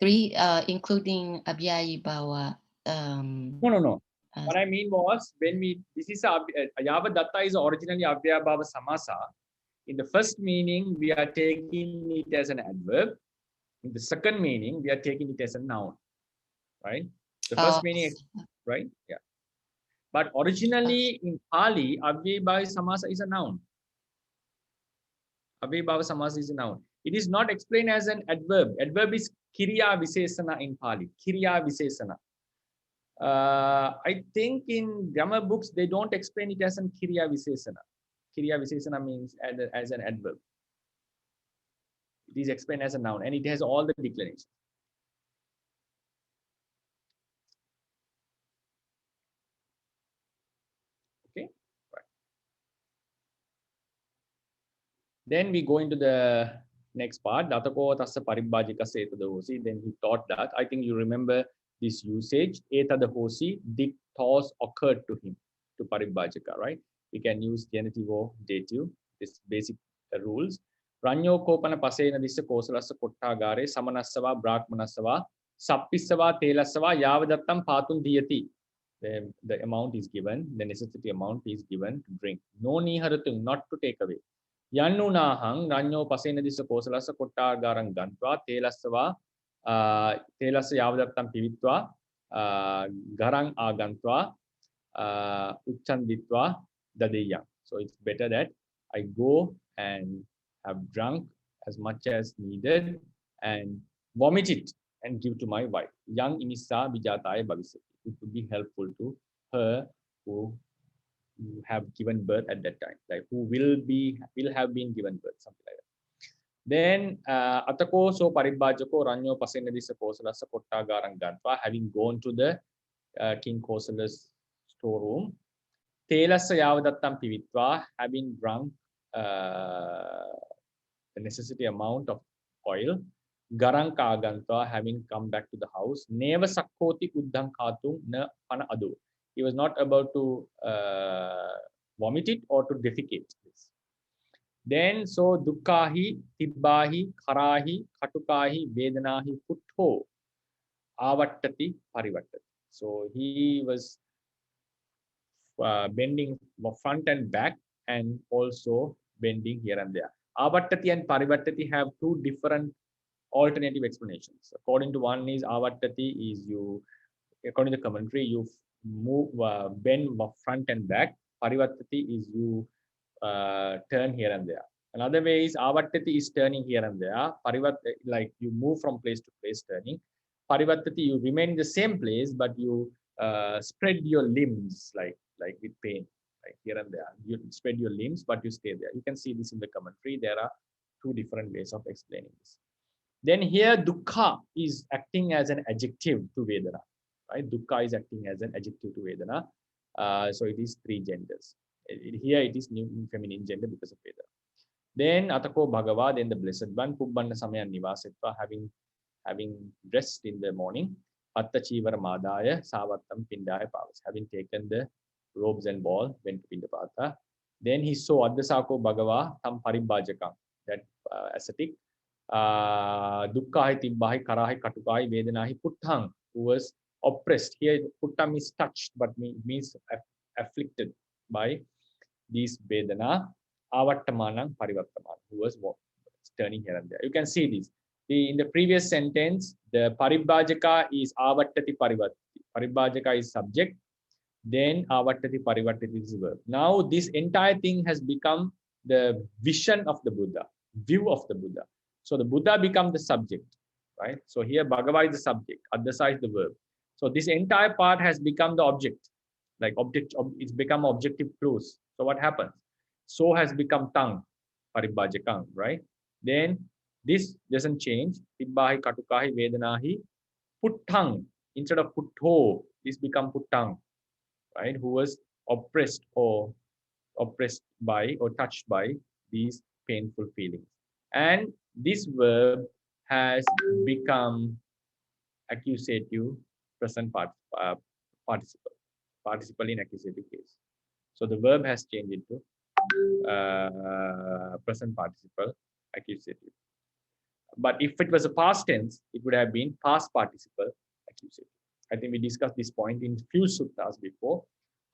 three, including Avyayabhava. No. What I mean was, when this is Yavadatta is originally Avyayabhava samasa. In the first meaning, we are taking it as an adverb. In the second meaning, we are taking it as a noun, right? The first meaning, right? Yeah. But originally in Pāļi, Avyayabhava samasa is a noun. Avyayabhava samasa is a noun. It is not explained as an adverb. Adverb is Kiriya Visesana in Pāļi. Kiriya Visesana. I think in grammar books, they don't explain it as an Kiriya Visesana. Kiriya Visesana means as an adverb. It is explained as a noun and it has all the declarations. Okay, right. Then we go into the next part. Datako tassa paribhajikassa etadahosi. Then he taught that. I think you remember this usage. Etadahosi, did thoughts occurred to him, to paribhajika, right? We can use genitive or dative, this basic rules. Ranyo kopana pasena dissa kosalassa kottagare samanassava brahmanassava sappissava telassava yavadattam patun diyati. The amount is given, the necessity amount is given to drink. No niharatung, not to take away. Yannunahang ranyo pasena dissa kosalassa kottagarang gantva telassava telassa yavadattam pivitva garang agantva uchchanditva dadeyam. So it's better that I go and have drunk as much as needed and vomit it and give to my wife. Yang imissa vijataya bhavisati. It would be helpful to her who have given birth at that time, like who will have been given birth, something like that. Then atako so paribhajako ranyo pasenadisa kosalasa kottagarang gantva, having gone to the King Kosala's storeroom. Telassa yavadattam pivitva, having drunk the necessity amount of oil. Garang kagantva, having come back to the house. Neva sakkoti uddham khatum na pana adu. He was not about to vomit it or to defecate this. Then so dukkahi, tibbahi, kharahi, khatukahi, vedanahi, puttho, avattati, parivattati. So he was bending front and back and also bending here and there. Avattati and parivattati have two different alternative explanations. According to one is avattati is you, according to the commentary, you move, bend front and back. Parivattati is you turn here and there. Another way is avattati is turning here and there. Parivattati, like you move from place to place turning. Parivattati, you remain in the same place, but you spread your limbs like with pain, like here and there. You spread your limbs, but you stay there. You can see this in the commentary. There are two different ways of explaining this. Then here dukkha is acting as an adjective to Vedana, right? Dukkha is acting as an adjective to Vedana. So it is 3 genders. Here it is new feminine gender because of Veda. Then Atako Bhagava, then the Blessed One, Pubbanna Samaya Nivasetva, having dressed in the morning, Atta Chivara Madaya, Savattam Pindaya Pavas, having taken the robes and ball, went to Pindapata. Then he saw Addasako Bhagava, Tam Paribhajakam, that ascetic, Dukkahi Tibbahi Karahi Katukai Vedanahi Puttang, who was oppressed. Here Puttam is touched, but means afflicted by these Vedana, Avattamanang Parivartaman, who was turning here and there. You can see this. In the previous sentence, the Paribhajaka is Avattati Parivartati. Paribhajaka is subject, then Avattati Parivartati is verb. Now this entire thing has become the vision of the Buddha, view of the Buddha. So the Buddha becomes the subject, right? So here Bhagava is the subject, Addasa is the verb. So this entire part has become the object, like it's become objective clause. So what happens? So has become tongue, Paribhajakam, right? Then this doesn't change. Tibbahi Katukahi Vedanahi, Puttang, instead of Putto, this become Puttang, right? Who was oppressed by or touched by these painful feelings. And this verb has become accusative present participle in accusative case. So the verb has changed into present participle accusative. But if it was a past tense, it would have been past participle accusative. I think we discussed this point in few suttas before,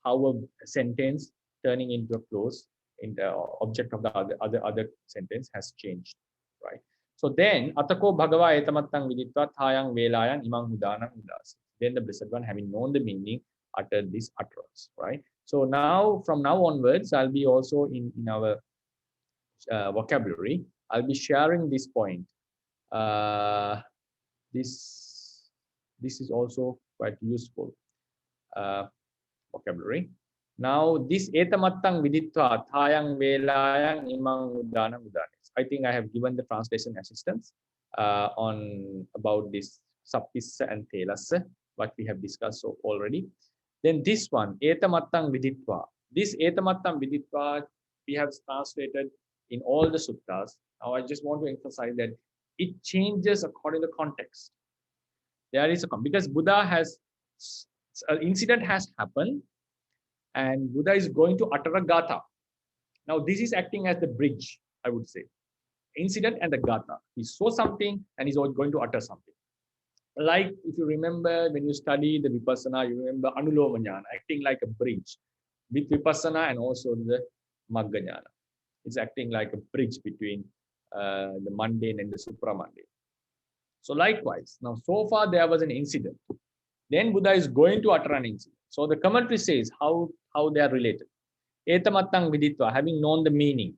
how a sentence turning into a clause in the object of the other sentence has changed, right? So then Atako Bhagava etamattang viditva thayang velayang imang Udāna udas. Then the Blessed One, having known the meaning, uttered this utterance, right? So now, from now onwards, I'll be also in our vocabulary, I'll be sharing this point. This is also quite useful vocabulary. Now, this etamattang viditva thayang velayang imang Udāna udanes. I think I have given the translation assistance on about this sappissa and telassa, what we have discussed so already. Then this one, etamattang viditva. This etamattang viditva we have translated in all the suttas. Now I just want to emphasize that it changes according to context. There is because Buddha has an incident has happened, and Buddha is going to utter a gatha. Now this is acting as the bridge, I would say. Incident and the gatha. He saw something and he's going to utter something. Like if you remember when you study the Vipassana, you remember Anuloma Jnana, acting like a bridge with Vipassana and also the Magga Jnana. It's acting like a bridge between the mundane and the supramundane. So likewise, now so far there was an incident. Then Buddha is going to utter an incident. So the commentary says how they are related. Etamattang viditva, having known the meaning.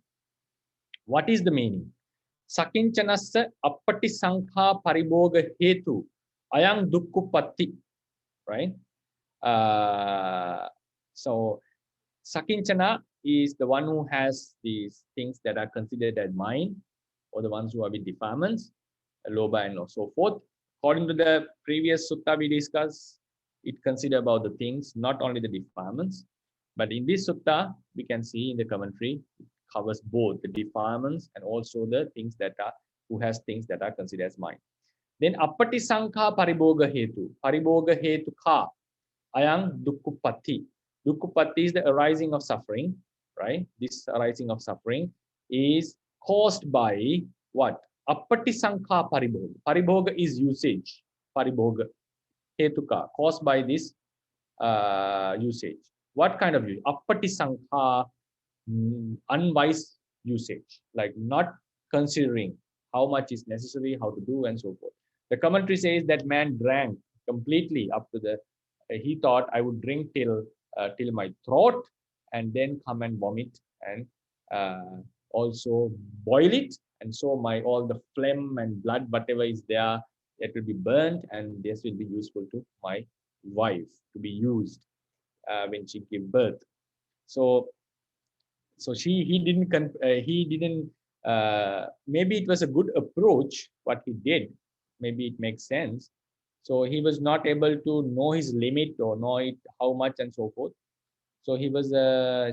What is the meaning? Sakinchanassa appati sankha paribhoga hetu ayang dukkupatti, right? So Sakinchana is the one who has these things that are considered as mind, or the ones who are with defilements, lobha and so forth. According to the previous sutta we discussed, it considers about the things, not only the defilements, but in this sutta, we can see in the commentary, it covers both the defilements and also the things that are, who has things that are considered as mind. Then appati sankha paribhoga hetu. Paribhoga hetu ka ayang dukkupatti. Dukkupatti is the arising of suffering, right? This arising of suffering is caused by what? Appati sankha paribhoga. Paribhoga is usage. Paribhoga hetuka, caused by this usage. What kind of use? Appati sankha, unwise usage, like not considering how much is necessary, how to do, and so forth. The commentary says that man drank completely up to the. He thought I would drink till my throat, and then come and vomit, and also boil it, and so my all the phlegm and blood, whatever is there, it will be burnt, and this will be useful to my wife to be used when she give birth. So he didn't. Maybe it was a good approach what he did. Maybe it makes sense. So he was not able to know his limit or know it how much and so forth. So he was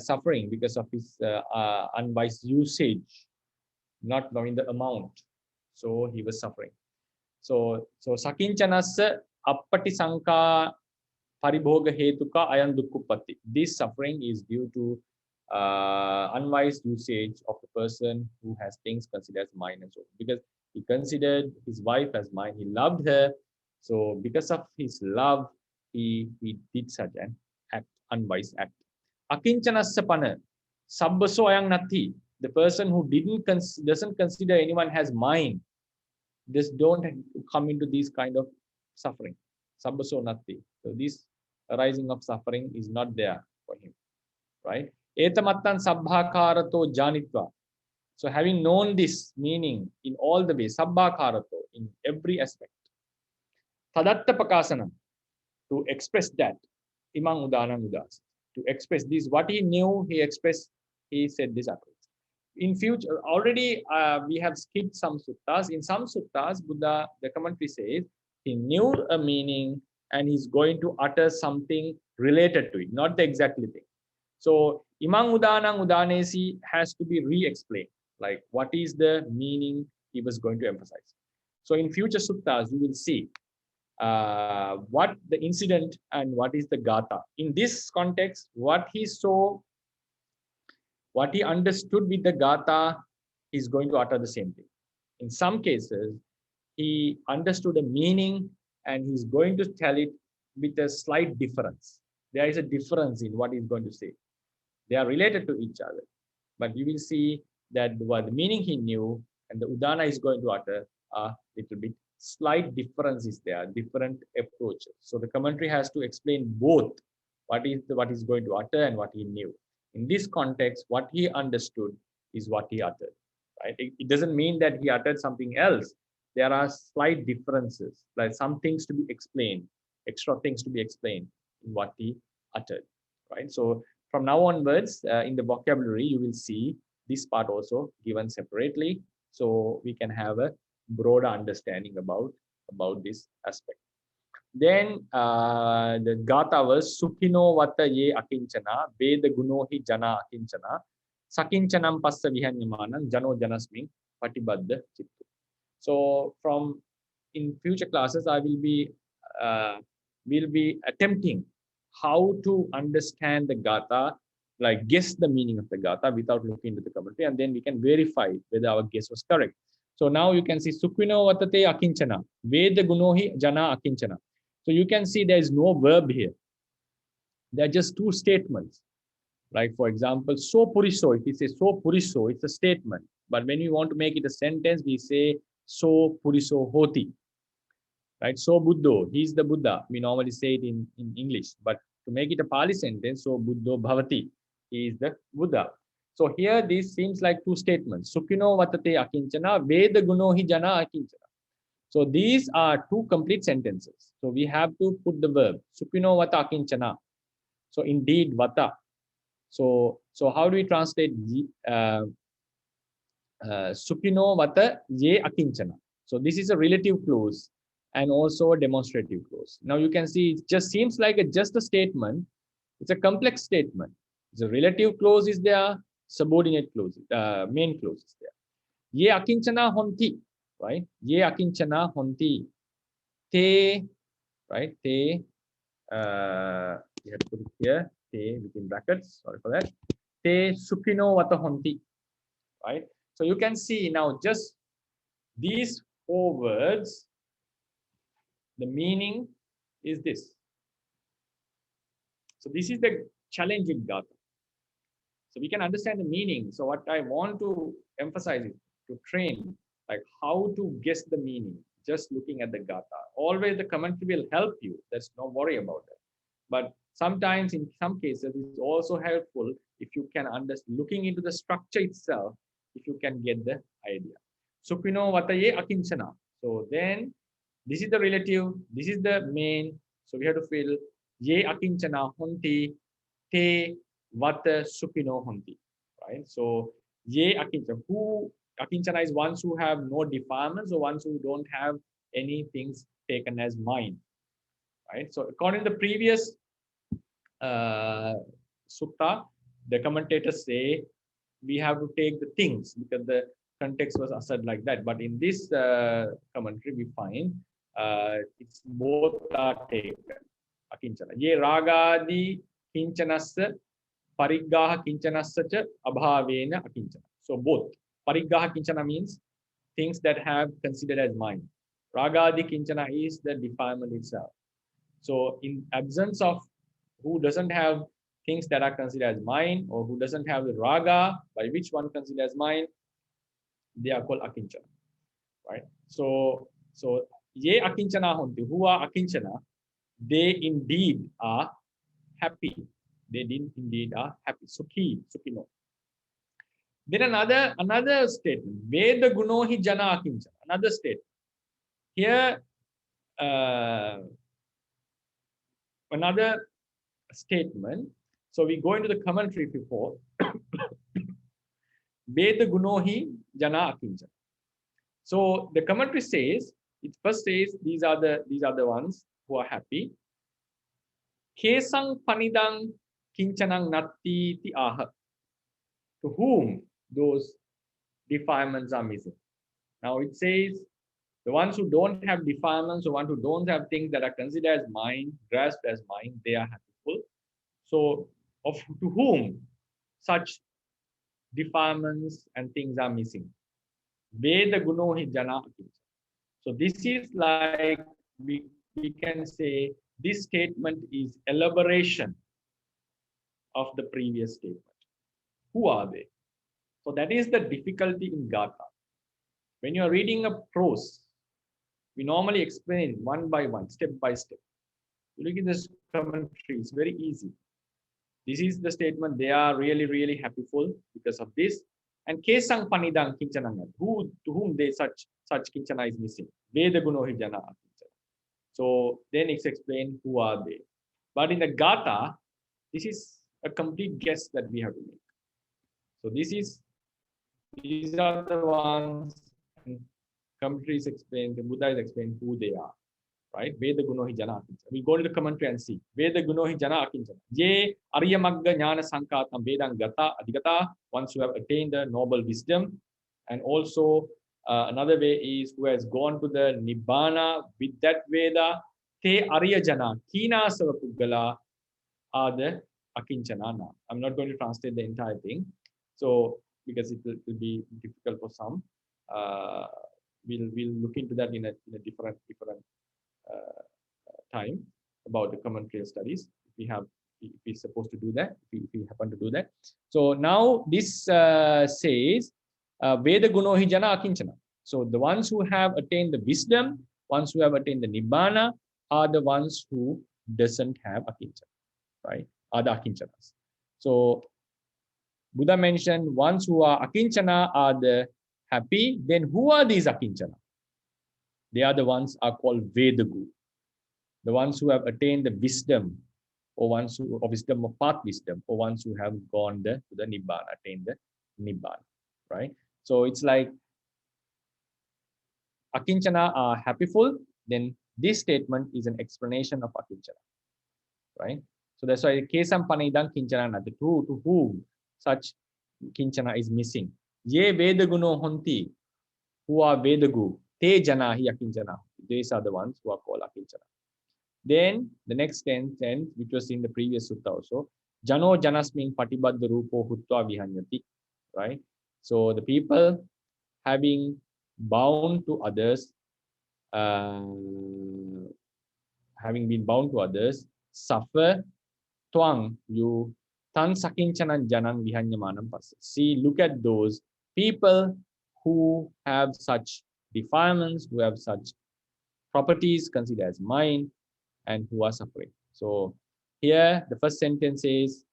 suffering because of his unwise usage, not knowing the amount. So he was suffering. So sakinchanassa appati sanka paribhoga hetuka ayan dukkupatti. This suffering is due to unwise usage of the person who has things considered as mine and so on. Because he considered his wife as mine, he loved her. So because of his love, he did such an act, unwise act. Akincanassa pana sabbaso ayang nati. The person who doesn't consider anyone has mind, just don't come into these kind of suffering. Sabbaso nati. So this arising of suffering is not there for him, right? Etamattan sabbhakarato janitva. So having known this meaning in all the ways, sabbhakarato, in every aspect. Tadatta pakasana, to express that. Imang Udāna udas. To express this, what he knew, he expressed, he said this. In future, already we have skipped some suttas. In some suttas, Buddha, the commentary says, he knew a meaning and he's going to utter something related to it, not the exactly thing. So, Imang Udāna Udānesi has to be re-explained, like what is the meaning he was going to emphasize. So, in future suttas, you will see what the incident and what is the gatha. In this context, what he saw, what he understood with the gatha, is going to utter the same thing. In some cases, he understood a meaning and he's going to tell it with a slight difference. There is a difference in what he's going to say. They are related to each other, but you will see that what the meaning he knew and the Udāna is going to utter a little bit slight difference is there, different approaches. So the commentary has to explain both what is going to utter and what he knew. In this context, what he understood is what he uttered. Right? It doesn't mean that he uttered something else. There are slight differences, like some things to be explained, extra things to be explained in what he uttered. Right? So from now onwards, in the vocabulary, you will see this part also given separately, so we can have a broader understanding about this aspect. Then the gatha was Sukhino vata ye akinchana, Veda gunohi jana akinchana, Sakinchanam passa vihanyamanam, Jano janasming, Patibadda chittu. So from in future classes, I will be attempting how to understand the gatha, like guess the meaning of the gatha without looking into the commentary, and then we can verify whether our guess was correct. So now you can see Sukhino vatate akinchana, Veda gunohi jana akinchana. So you can see there is no verb here. There are just two statements. Like for example, so puriso, if we say so puriso, it's a statement. But when we want to make it a sentence, we say so puriso hoti. Right? So Buddho, he's the Buddha. We normally say it in English. But to make it a Pāli sentence, so Buddho bhavati, he is the Buddha. So here this seems like two statements. Sukhino vatate akinchana, Veda gunohi jana akinchana. So these are two complete sentences. So we have to put the verb Sukhino vata akinchana. So indeed vata. So how do we translate Sukhino vata ye akinchana? So this is a relative clause and also a demonstrative clause. Now you can see it just seems like just a statement. It's a complex statement. The relative clause is there, subordinate clause, main clause is there. Ye akinchana honti, right? Ye akinchana honti. Te, right? Te, you have to put it here. Te within brackets. Sorry for that. Te sukhino vata honti, right? So you can see now just these four words. The meaning is this. So this is the challenging gatha. So we can understand the meaning. So what I want to emphasize is to train, like how to guess the meaning, just looking at the gatha. Always the commentary will help you. There's no worry about that. But sometimes in some cases, it's also helpful if you can understand, looking into the structure itself, if you can get the idea. Sukhino vataye akinchana. So then this is the relative, this is the main. So we have to fill ye akinchana honti, te vata sukhino honti, right? So ye akinchana, who akinchana is ones who have no defilements or ones who don't have any things taken as mine, right? So according to the previous sutta, the commentators say we have to take the things because the context was said like that. But in this commentary, we find it's both are taken. Akinchana. Ye ragadi kinchanassa pariggaha kinchanassa cha abhavena akinchana. So both. Pariggaha kinchana means things that have considered as mind. Ragadi kinchana is the defilement itself. So in absence of who doesn't have things that are considered as mind, or who doesn't have the raga by which one considered as mind, they are called akinchana, right? So ye akinchana honti, who are akinchana, they indeed are happy. They indeed are happy. Sukhi, sukhino. Then another statement. Veda gunohi jana akinchana. Another statement. Here, another statement. So we go into the commentary before. Veda gunohi jana akinchana. So the commentary says, it first says these are the ones who are happy. Kesang panidang kinchanang natti ti aha. To whom those defilements are missing. Now it says the ones who don't have defilements, the ones who don't have things that are considered as mind, grasped as mind, they are happyful. So to whom such defilements and things are missing. Veda gunohi jana akinchana. So this is like we can say this statement is elaboration of the previous statement. Who are they? So that is the difficulty in Gatha. When you are reading a prose, we normally explain one by one, step by step. You look at this commentary, it's very easy. This is the statement, they are really, really happyful because of this. And kesang panidang kinchananga, to whom they such kinchana is missing. Veda gunohi jana akinchana. So then it's explained who are they. But in the Gatha, this is a complete guess that we have to make. So these are the ones, commentaries explain, the Buddha is explaining who they are, right? Veda gunohi jana akinchana. We go to the commentary and see. Veda gunohi jana akinchana. Ye arya magga jnana sankatam vedang gata adhigata, ones who have attained the noble wisdom. And also another way is who has gone to the nibbana with that Veda. Te arya jana kina savapuggala are the akinchana. I'm not going to translate the entire thing. So because it will be difficult for some. We'll look into that in a different time about the commentary studies. If we're supposed to do that, if we happen to do that. So now this says Veda gunohi jana akinchana. So the ones who have attained the wisdom, ones who have attained the nibbana, are the ones who doesn't have akinchana, right? Are the akinchanas. So Buddha mentioned ones who are akinchana are the happy. Then who are these akinchana? They are the ones are called Vedagu. The ones who have attained the wisdom, or ones who of wisdom of path wisdom, or ones who have gone to the nibbana, attained the nibbana, right? So it's like akinchana are happyful. Then this statement is an explanation of akinchana, right? So that's why kesam panidang kinchana nati, to whom such kinchana is missing. Ye vedaguno honti, who are vedagu, te jana hi akinchana. These are the ones who are called akinchana. Then the next sentence, which was in the previous sutta also, jano janasmin patibaddha rupo hutva vihanyati, right? So the people having bound to others, having been bound to others, suffer. Twang you tan sakinchanan janang vihanyamanam passa. See, look at those people who have such defilements, who have such properties considered as mind, and who are suffering. So here the first sentence says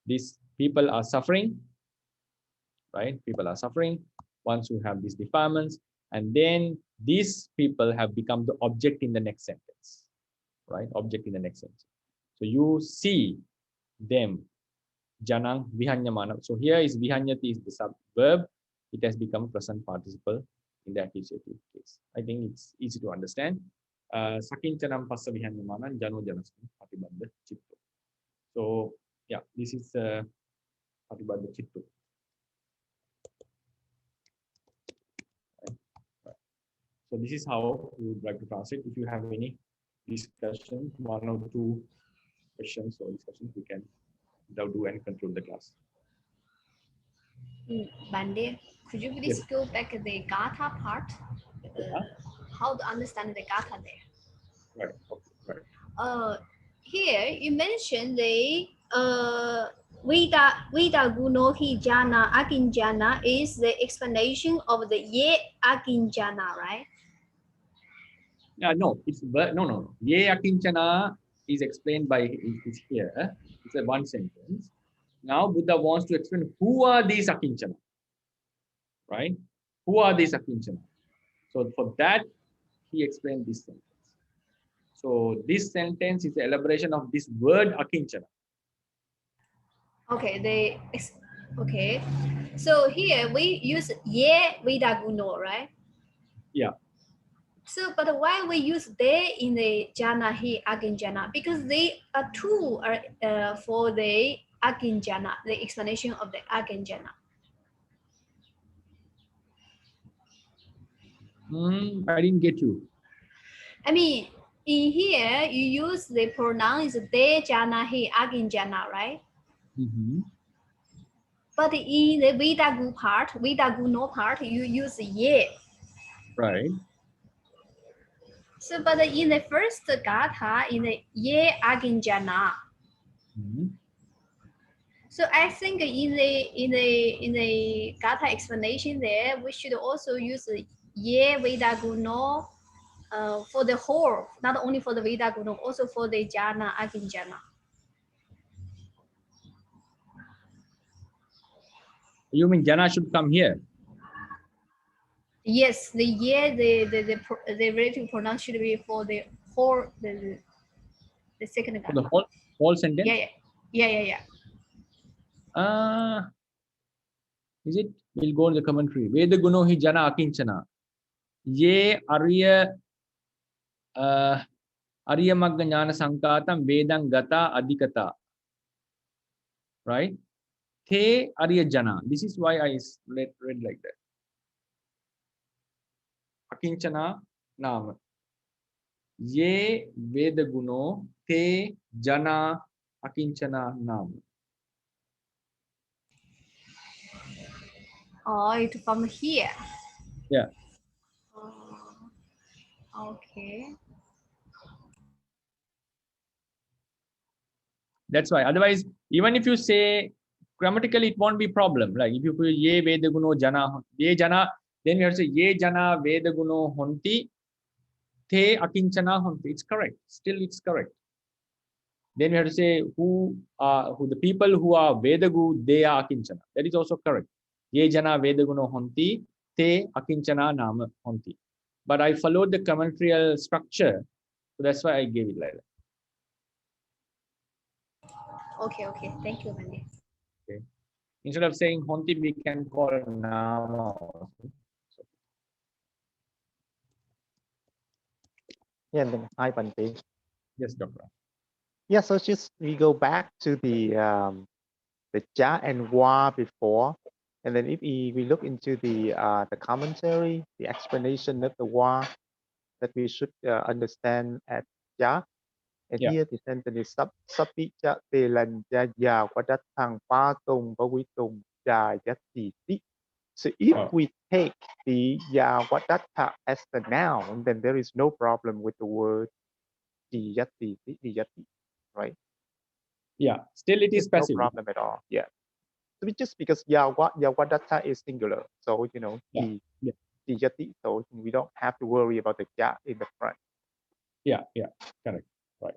these people are suffering, right? People are suffering, ones who have these defilements, and then these people have become the object in the next sentence, right? Object in the next sentence. So you see them, janang vihanyamana. So here is vihanyati is the subverb. It has become present participle in the accusative case. I think it's easy to understand. Sakinchanam passa vihanyamana jano janasmin patibaddha chitto. So Yeah, this is Patibadda Chittu. So this is how we would like to translate. If you have any discussion, 1 or 2 questions or discussions, we can now do and conclude the class. Bhante, could you please Yes. go back to the Gatha part? Yeah. How to understand the Gatha there? Right. Okay. Right. Here you mentioned the Vida Guno Hi Jana Akinjana is the explanation of the Ye Akinjana, right? No, it's no. Ye Akinchana is explained by is here. It's a one sentence. Now Buddha wants to explain who are these Akinchana, right? Who are these Akinchana? So for that, he explained this sentence. So this sentence is the elaboration of this word Akinchana. Okay, okay. So here we use Ye Vida Guno, right? Yeah. So, but why we use they in the jana he aginjana? Because they are two for the aginjana, the explanation of the aginjana. I didn't get you. I mean, in here you use the pronoun is they jana he aginjana, right? But in the vidagu part, vidagu no part, you use ye. Right. So, but in the first gatha, in the ye aginjana. So I think in the Gatha explanation there, we should also use Ye Veda Guno for the whole, not only for the Veda Guno, also for the Jana Aginjana. You mean Jana should come here? Yes, the Ye, the relative pronoun should be for the whole, the second Gatha. For the whole sentence? Yeah. Is it? We'll go in the commentary. Veda Guno Hi Jana Akinchana. Ye Arya Arya Magga Jnana Sankatam Vedang Gata Adhikata. Right? Te Arya Jana. This is why I read like that. Akinchana Nama. Ye Veda Guno Te Jana Akinchana Nama. Oh, it's from here. Yeah. Okay. That's why. Otherwise, even if you say grammatically, it won't be problem. Like if you put ye veda guno jana, ye jana, then you have to say ye jana veda guno honti, te akinchana honti. It's correct. Still, it's correct. Then you have to say who the people who are vedagu, they are akinchana. That is also correct. Ye jana veda guno honti, te akinchana nama honti. But I followed the commentarial structure, so that's why I gave it like that. Okay. Thank you, Bhante. Okay. Instead of saying honti, we can call it nama. Yeah, then, hi, Bhante. Yes, Doctor. Yeah, so just we go back to the ja and wa before, and then if we look into the commentary, the explanation of the wa that we should understand at ja, and Yeah. here the sentence is sapi ja te lan ja ya wadat thang pa tung ba wi tung ja yat ti ti. So if we take the ya wadatta as the noun, then there is no problem with the word di yati, right? Yeah, still it is No passive. problem at all. Yeah. So just because Yawadatta is singular, so di yati, so we don't have to worry about the ya in the front. Yeah, correct. Right.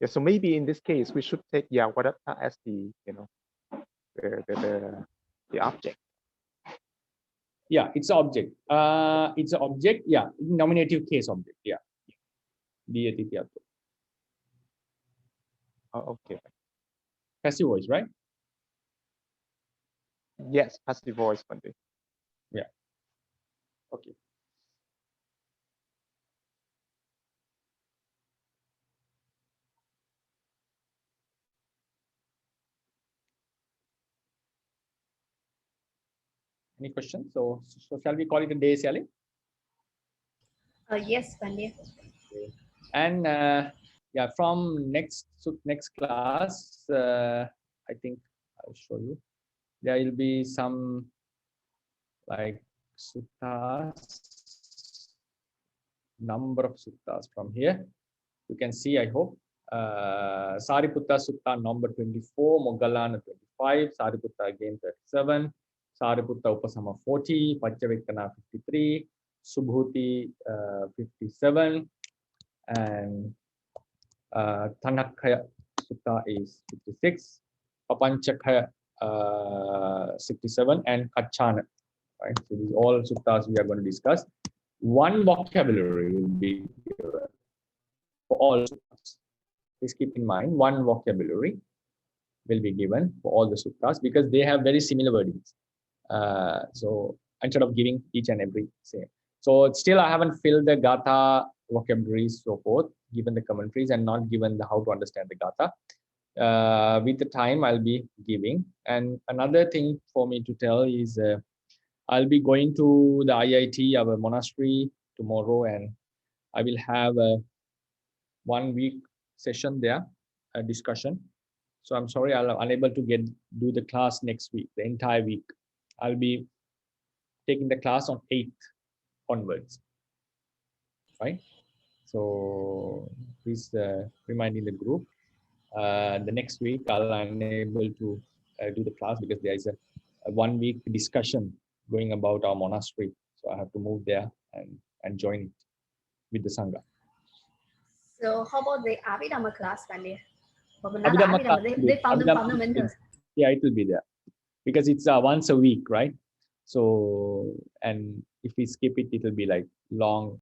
Yeah, so maybe in this case we should take Yawadatta as the the object. Yeah, it's an object. It's an object. Yeah, nominative case object. Yeah. Oh, okay. Passive voice, right? Yes, passive voice, Bhante. Yeah. Okay. Any questions? So shall we call it a day, Sally? Yes, Bhante. And yeah, from next class, I think I'll show you. There will be some like suttas, number of suttas from here. You can see, I hope. Sariputta Sutta number 24, Moggallana 25, Sariputta again 37, Sariputta Upasama 40, Paccavakkana 53, Subhuti 57, and Tanakkaya Sutta is 56, Papanchakaya 67, and Kachana. Right? So these all suttas we are going to discuss. One vocabulary will be given for all suttas. Please keep in mind, one vocabulary will be given for all the suttas because they have very similar wordings. So instead of giving each and every same. So still I haven't filled the Gatha vocabularies so forth, given the commentaries and not given the how to understand the Gatha. With the time I'll be giving. And another thing for me to tell is I'll be going to the IIT, our monastery tomorrow, and I will have a 1 week session there, a discussion. So I'm sorry I'm unable to do the class next week, the entire week. I'll be taking the class on 8th onwards, right? So please remind in the group. The next week I'll unable to do the class because there is a 1 week discussion going about our monastery. So I have to move there and join it with the Sangha. So how about the Abhidhamma class, Bhante? Abhidhamma class, They fundamentals. Yeah, it will be there because it's once a week, right? So, and if we skip it, it will be like long